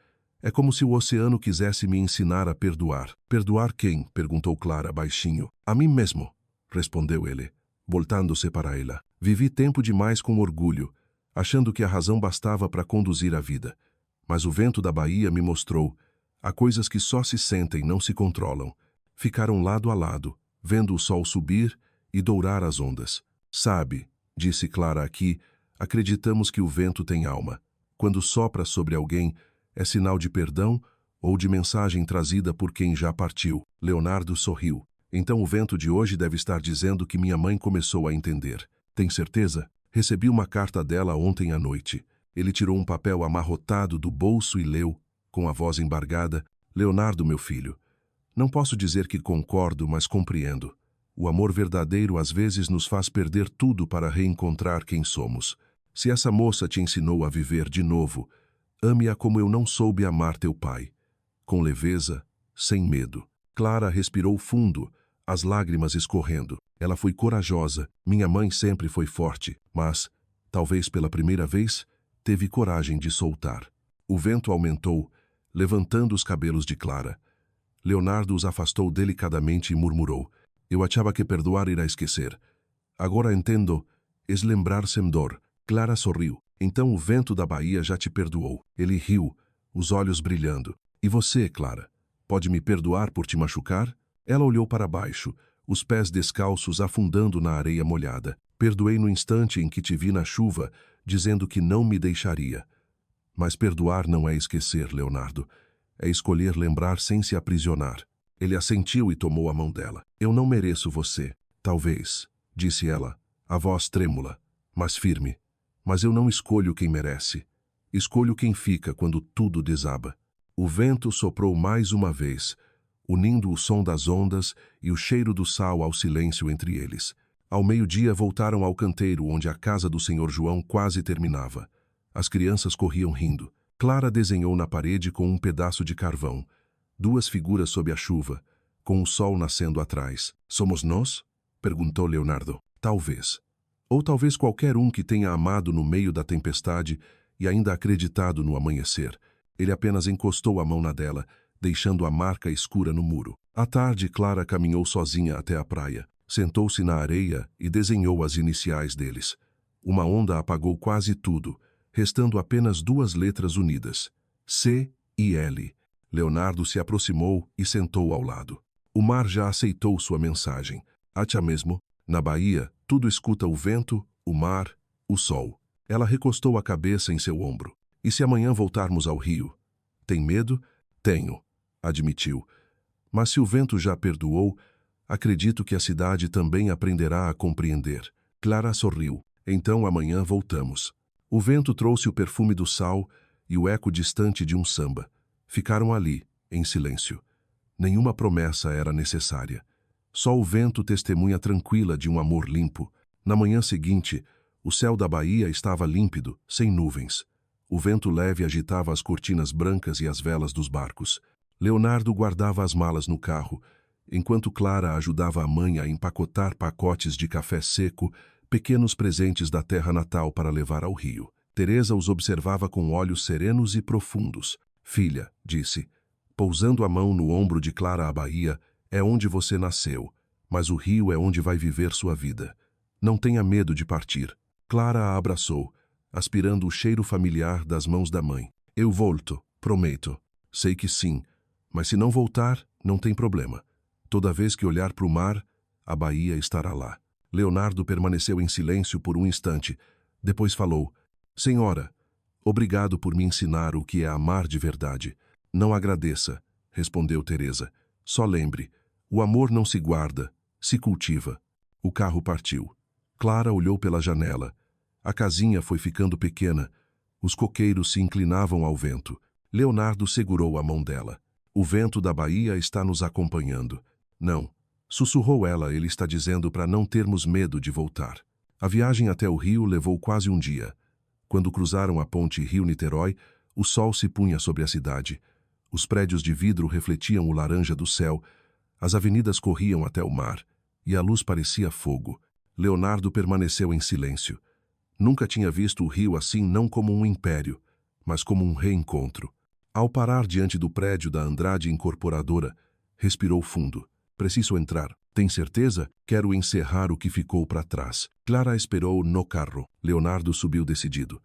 É como se o oceano quisesse me ensinar a perdoar. Perdoar quem? Perguntou Clara baixinho. A mim mesmo, respondeu ele, voltando-se para ela. Vivi tempo demais com orgulho, achando que a razão bastava para conduzir a vida. Mas o vento da Bahia me mostrou. Há coisas que só se sentem, não se controlam. Ficaram lado a lado, vendo o sol subir e dourar as ondas. Sabe, disse Clara aqui, acreditamos que o vento tem alma. Quando sopra sobre alguém, é sinal de perdão ou de mensagem trazida por quem já partiu. Leonardo sorriu. Então o vento de hoje deve estar dizendo que minha mãe começou a entender. Tem certeza? Recebi uma carta dela ontem à noite. Ele tirou um papel amarrotado do bolso e leu, com a voz embargada, Leonardo, meu filho. Não posso dizer que concordo, mas compreendo. O amor verdadeiro às vezes nos faz perder tudo para reencontrar quem somos. Se essa moça te ensinou a viver de novo, ame-a como eu não soube amar teu pai. Com leveza, sem medo. Clara respirou fundo, as lágrimas escorrendo. Ela foi corajosa. Minha mãe sempre foi forte, mas, talvez pela primeira vez, teve coragem de soltar. O vento aumentou, levantando os cabelos de Clara. Leonardo os afastou delicadamente e murmurou. Eu achava que perdoar irá esquecer. Agora entendo, es lembrar-se dor. Clara sorriu. Então o vento da Bahia já te perdoou. Ele riu, os olhos brilhando. E você, Clara, pode me perdoar por te machucar? Ela olhou para baixo, os pés descalços afundando na areia molhada. Perdoei no instante em que te vi na chuva, dizendo que não me deixaria. Mas perdoar não é esquecer, Leonardo. É escolher lembrar sem se aprisionar. Ele assentiu e tomou a mão dela. Eu não mereço você. Talvez, disse ela, a voz trêmula, mas firme. Mas eu não escolho quem merece. Escolho quem fica quando tudo desaba. O vento soprou mais uma vez, unindo o som das ondas e o cheiro do sal ao silêncio entre eles. Ao meio-dia voltaram ao canteiro onde a casa do Senhor João quase terminava. As crianças corriam rindo. Clara desenhou na parede com um pedaço de carvão. Duas figuras sob a chuva, com o sol nascendo atrás. Somos nós? Perguntou Leonardo. Talvez. Ou talvez qualquer um que tenha amado no meio da tempestade e ainda acreditado no amanhecer. Ele apenas encostou a mão na dela, deixando a marca escura no muro. À tarde, Clara caminhou sozinha até a praia. Sentou-se na areia e desenhou as iniciais deles. Uma onda apagou quase tudo, restando apenas duas letras unidas, C e L. Leonardo se aproximou e sentou ao lado. O mar já aceitou sua mensagem. Até mesmo, na Bahia, tudo escuta o vento, o mar, o sol. Ela recostou a cabeça em seu ombro. E se amanhã voltarmos ao rio? Tem medo? Tenho, admitiu. Mas se o vento já perdoou, acredito que a cidade também aprenderá a compreender. Clara sorriu. Então amanhã voltamos. O vento trouxe o perfume do sal e o eco distante de um samba. Ficaram ali, em silêncio. Nenhuma promessa era necessária. Só o vento testemunha tranquila de um amor limpo. Na manhã seguinte, o céu da baía estava límpido, sem nuvens. O vento leve agitava as cortinas brancas e as velas dos barcos. Leonardo guardava as malas no carro, enquanto Clara ajudava a mãe a empacotar pacotes de café seco, pequenos presentes da terra natal para levar ao rio. Teresa os observava com olhos serenos e profundos. Filha, disse, pousando a mão no ombro de Clara, a baía é onde você nasceu, mas o rio é onde vai viver sua vida. Não tenha medo de partir. Clara a abraçou, aspirando o cheiro familiar das mãos da mãe. Eu volto, prometo. Sei que sim, mas se não voltar, não tem problema. Toda vez que olhar para o mar, a baía estará lá. Leonardo permaneceu em silêncio por um instante. Depois falou, Senhora, obrigado por me ensinar o que é amar de verdade. Não agradeça, respondeu Teresa. Só lembre, o amor não se guarda, se cultiva. O carro partiu. Clara olhou pela janela. A casinha foi ficando pequena. Os coqueiros se inclinavam ao vento. Leonardo segurou a mão dela. O vento da baía está nos acompanhando. Não, sussurrou ela, ele está dizendo para não termos medo de voltar. A viagem até o rio levou quase um dia. Quando cruzaram a ponte Rio-Niterói, o sol se punha sobre a cidade. Os prédios de vidro refletiam o laranja do céu. As avenidas corriam até o mar, e a luz parecia fogo. Leonardo permaneceu em silêncio. Nunca tinha visto o rio assim, não como um império, mas como um reencontro. Ao parar diante do prédio da Andrade Incorporadora, respirou fundo. Preciso entrar. Tem certeza? Quero encerrar o que ficou para trás. Clara esperou no carro. Leonardo subiu decidido.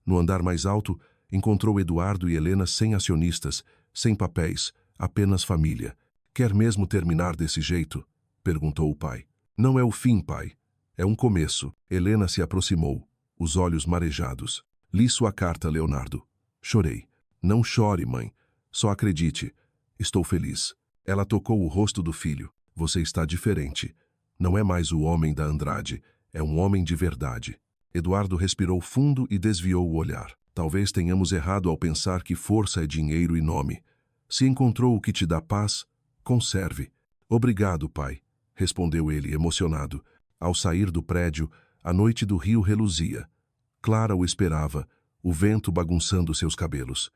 No andar mais alto, encontrou Eduardo e Helena sem acionistas, sem papéis, apenas família. Quer mesmo terminar desse jeito? Perguntou o pai. Não é o fim, pai. É um começo. Helena se aproximou, os olhos marejados. Li sua carta, Leonardo. Chorei. Não chore, mãe. Só acredite. Estou feliz. Ela tocou o rosto do filho. Você está diferente. Não é mais o homem da Andrade. É um homem de verdade. Eduardo respirou fundo e desviou o olhar. Talvez tenhamos errado ao pensar que força é dinheiro e nome. Se encontrou o que te dá paz, conserve. Obrigado, pai, respondeu ele, emocionado. Ao sair do prédio, a noite do rio reluzia. Clara o esperava, o vento bagunçando seus cabelos.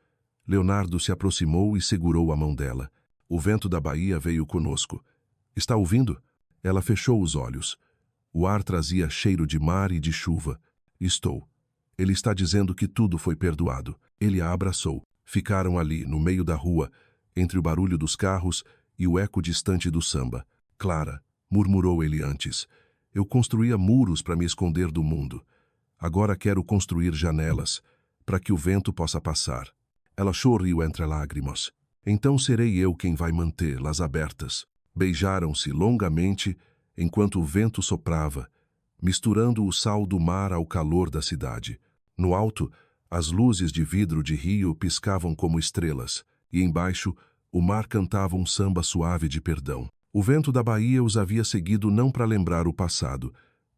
Leonardo se aproximou e segurou a mão dela. O vento da baía veio conosco. Está ouvindo? Ela fechou os olhos. O ar trazia cheiro de mar e de chuva. Estou. Ele está dizendo que tudo foi perdoado. Ele a abraçou. Ficaram ali, no meio da rua, entre o barulho dos carros e o eco distante do samba. Clara, murmurou ele antes, eu construía muros para me esconder do mundo. Agora quero construir janelas, para que o vento possa passar. Ela sorriu entre lágrimas. Então serei eu quem vai mantê-las abertas. Beijaram-se longamente, enquanto o vento soprava, misturando o sal do mar ao calor da cidade. No alto, as luzes de vidro de rio piscavam como estrelas, e embaixo, o mar cantava um samba suave de perdão. O vento da baía os havia seguido não para lembrar o passado,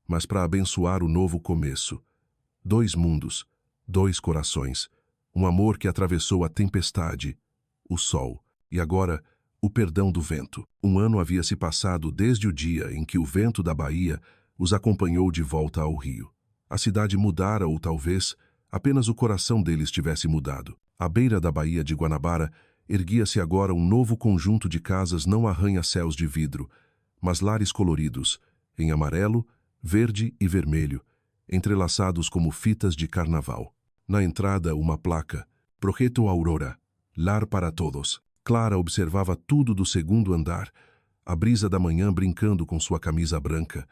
mas para abençoar o novo começo. 2 mundos, 2 corações, um amor que atravessou a tempestade, o sol, e agora o perdão do vento. 1 ano havia se passado desde o dia em que o vento da baía os acompanhou de volta ao rio. A cidade mudara, ou talvez apenas o coração deles tivesse mudado. À beira da baía de Guanabara, erguia-se agora um novo conjunto de casas, não arranha-céus de vidro, mas lares coloridos, em amarelo, verde e vermelho, entrelaçados como fitas de carnaval. Na entrada, uma placa, Projeto Aurora, lar para todos. Clara observava tudo do segundo andar, a brisa da manhã brincando com sua camisa branca.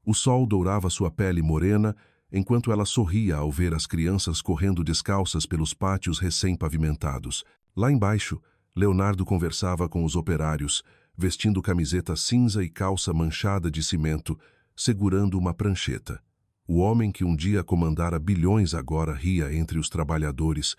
O sol dourava sua pele morena, enquanto ela sorria ao ver as crianças correndo descalças pelos pátios recém-pavimentados. Lá embaixo, Leonardo conversava com os operários, vestindo camiseta cinza e calça manchada de cimento, segurando uma prancheta. O homem que um dia comandara bilhões agora ria entre os trabalhadores.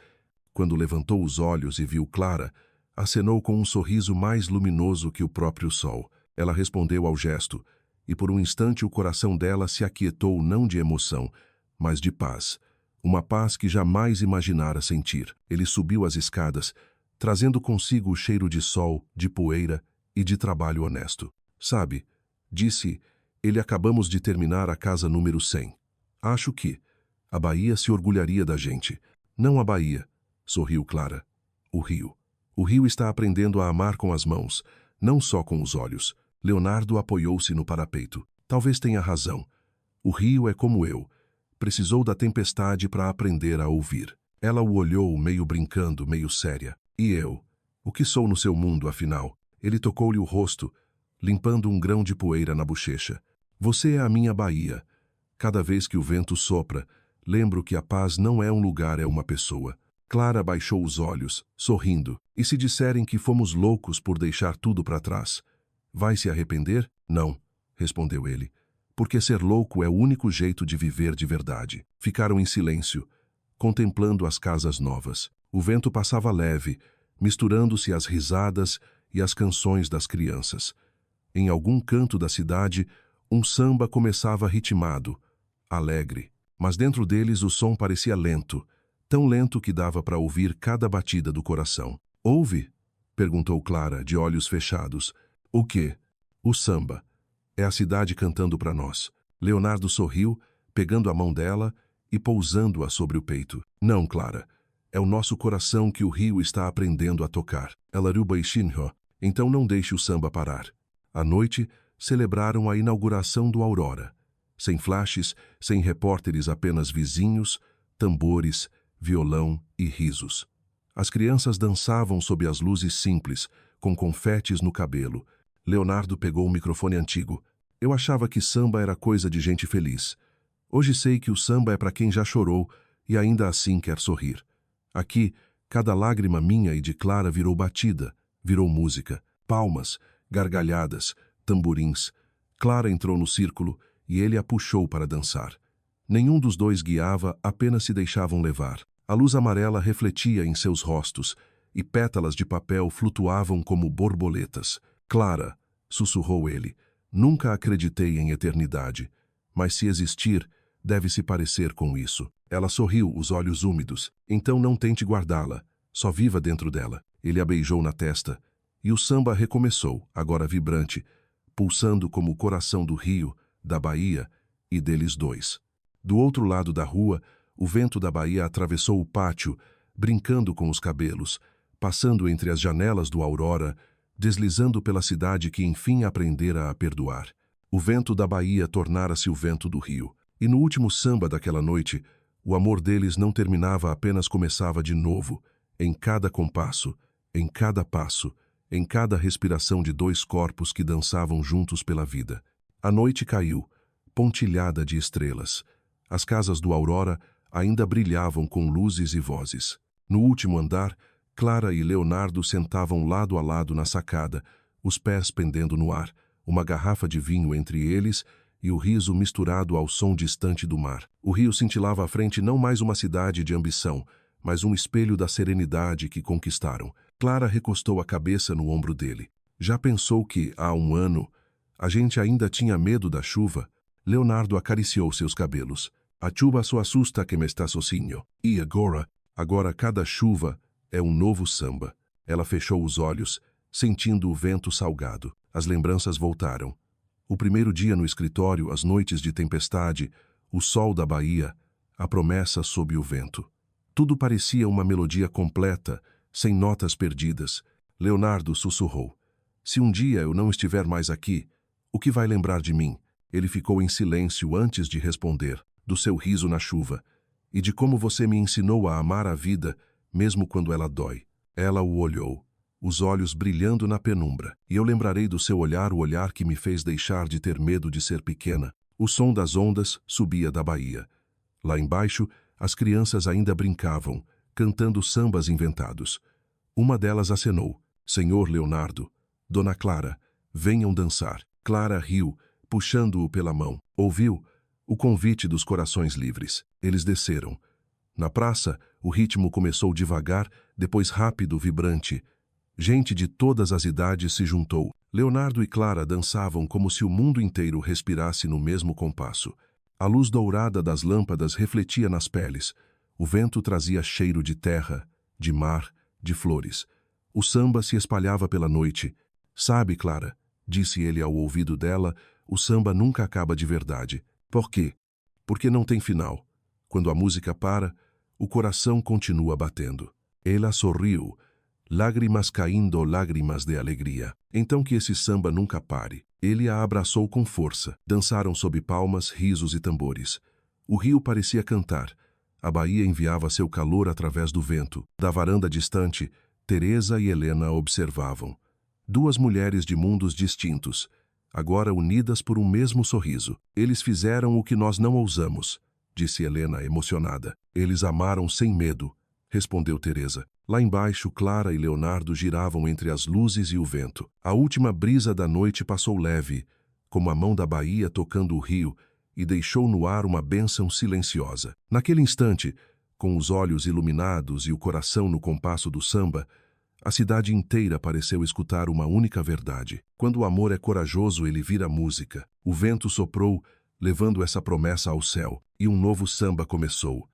Quando levantou os olhos e viu Clara, acenou com um sorriso mais luminoso que o próprio sol. Ela respondeu ao gesto, e por um instante o coração dela se aquietou não de emoção, mas de paz. uma paz que jamais imaginara sentir. Ele subiu as escadas, trazendo consigo o cheiro de sol, de poeira e de trabalho honesto. Sabe, disse ele, acabamos de terminar a casa número 100. Acho que a Bahia se orgulharia da gente. Não a Bahia, sorriu Clara. O rio. O rio está aprendendo a amar com as mãos, não só com os olhos. Leonardo apoiou-se no parapeito. Talvez tenha razão. O rio é como eu. Precisou da tempestade para aprender a ouvir. Ela o olhou, meio brincando, meio séria. E eu? O que sou no seu mundo, afinal? Ele tocou-lhe o rosto, limpando um grão de poeira na bochecha. Você é a minha Bahia. Cada vez que o vento sopra, lembro que a paz não é um lugar, é uma pessoa. Clara baixou os olhos, sorrindo. E se disserem que fomos loucos por deixar tudo para trás? Vai se arrepender? Não, respondeu ele. Porque ser louco é o único jeito de viver de verdade. Ficaram em silêncio, contemplando as casas novas. O vento passava leve, misturando-se às risadas e às canções das crianças. Em algum canto da cidade, um samba começava ritmado, alegre. Mas dentro deles o som parecia lento, tão lento que dava para ouvir cada batida do coração. Ouve? Perguntou Clara, de olhos fechados. O quê? O samba. É a cidade cantando para nós. Leonardo sorriu, pegando a mão dela e pousando-a sobre o peito. Não, Clara. É o nosso coração que o rio está aprendendo a tocar. Ela riu baixinho. Então não deixe o samba parar. À noite, celebraram a inauguração do Aurora. Sem flashes, sem repórteres, apenas vizinhos, tambores, violão e risos. As crianças dançavam sob as luzes simples, com confetes no cabelo. Leonardo pegou o microfone antigo. Eu achava que samba era coisa de gente feliz. Hoje sei que o samba é para quem já chorou e ainda assim quer sorrir. Aqui, cada lágrima minha e de Clara virou batida, virou música, palmas, gargalhadas, tamborins. Clara entrou no círculo e ele a puxou para dançar. Nenhum dos dois guiava, apenas se deixavam levar. A luz amarela refletia em seus rostos e pétalas de papel flutuavam como borboletas. Clara, sussurrou ele, nunca acreditei em eternidade, mas se existir, deve se parecer com isso. Ela sorriu, os olhos úmidos. Então não tente guardá-la, só viva dentro dela. Ele a beijou na testa e o samba recomeçou, agora vibrante, pulsando como o coração do rio, da Bahia e deles dois. Do outro lado da rua, o vento da Bahia atravessou o pátio, brincando com os cabelos, passando entre as janelas do Aurora, deslizando pela cidade que enfim aprendera a perdoar. O vento da Bahia tornara-se o vento do rio. E no último samba daquela noite, o amor deles não terminava, apenas começava de novo, em cada compasso, em cada passo, em cada respiração de dois corpos que dançavam juntos pela vida. A noite caiu, pontilhada de estrelas. As casas do Aurora ainda brilhavam com luzes e vozes. No último andar, Clara e Leonardo sentavam lado a lado na sacada, os pés pendendo no ar, uma garrafa de vinho entre eles e o riso misturado ao som distante do mar. O rio cintilava à frente, não mais uma cidade de ambição, mas um espelho da serenidade que conquistaram. Clara recostou a cabeça no ombro dele. Já pensou que, há um ano, a gente ainda tinha medo da chuva? Leonardo acariciou seus cabelos. A chuva só assusta quem está sozinho. E agora? Agora cada chuva é um novo samba. Ela fechou os olhos, sentindo o vento salgado. As lembranças voltaram. O primeiro dia no escritório, as noites de tempestade, o sol da Bahia, a promessa sob o vento. Tudo parecia uma melodia completa, sem notas perdidas. Leonardo sussurrou. Se um dia eu não estiver mais aqui, o que vai lembrar de mim? Ele ficou em silêncio antes de responder, do seu riso na chuva, e de como você me ensinou a amar a vida, mesmo quando ela dói. Ela o olhou, os olhos brilhando na penumbra, e eu lembrarei do seu olhar, o olhar que me fez deixar de ter medo de ser pequena. O som das ondas subia da baía. Lá embaixo, as crianças ainda brincavam, cantando sambas inventados. Uma delas acenou. Senhor Leonardo, Dona Clara, venham dançar. Clara riu, puxando-o pela mão. Ouviu? O convite dos corações livres. Eles desceram. Na praça, o ritmo começou devagar, depois rápido, vibrante. Gente de todas as idades se juntou. Leonardo e Clara dançavam como se o mundo inteiro respirasse no mesmo compasso. A luz dourada das lâmpadas refletia nas peles. O vento trazia cheiro de terra, de mar, de flores. O samba se espalhava pela noite. Sabe, Clara, disse ele ao ouvido dela, o samba nunca acaba de verdade. Por quê? Porque não tem final. Quando a música para, o coração continua batendo. Ela sorriu, lágrimas caindo, lágrimas de alegria. Então que esse samba nunca pare. Ele a abraçou com força. Dançaram sob palmas, risos e tambores. O rio parecia cantar. A baía enviava seu calor através do vento. Da varanda distante, Teresa e Helena observavam. Duas mulheres de mundos distintos, agora unidas por um mesmo sorriso. Eles fizeram o que nós não ousamos, disse Helena emocionada. Eles amaram sem medo, respondeu Teresa. Lá embaixo, Clara e Leonardo giravam entre as luzes e o vento. A última brisa da noite passou leve, como a mão da baía tocando o rio, e deixou no ar uma bênção silenciosa. Naquele instante, com os olhos iluminados e o coração no compasso do samba, a cidade inteira pareceu escutar uma única verdade. Quando o amor é corajoso, ele vira música. O vento soprou, levando essa promessa ao céu, e um novo samba começou.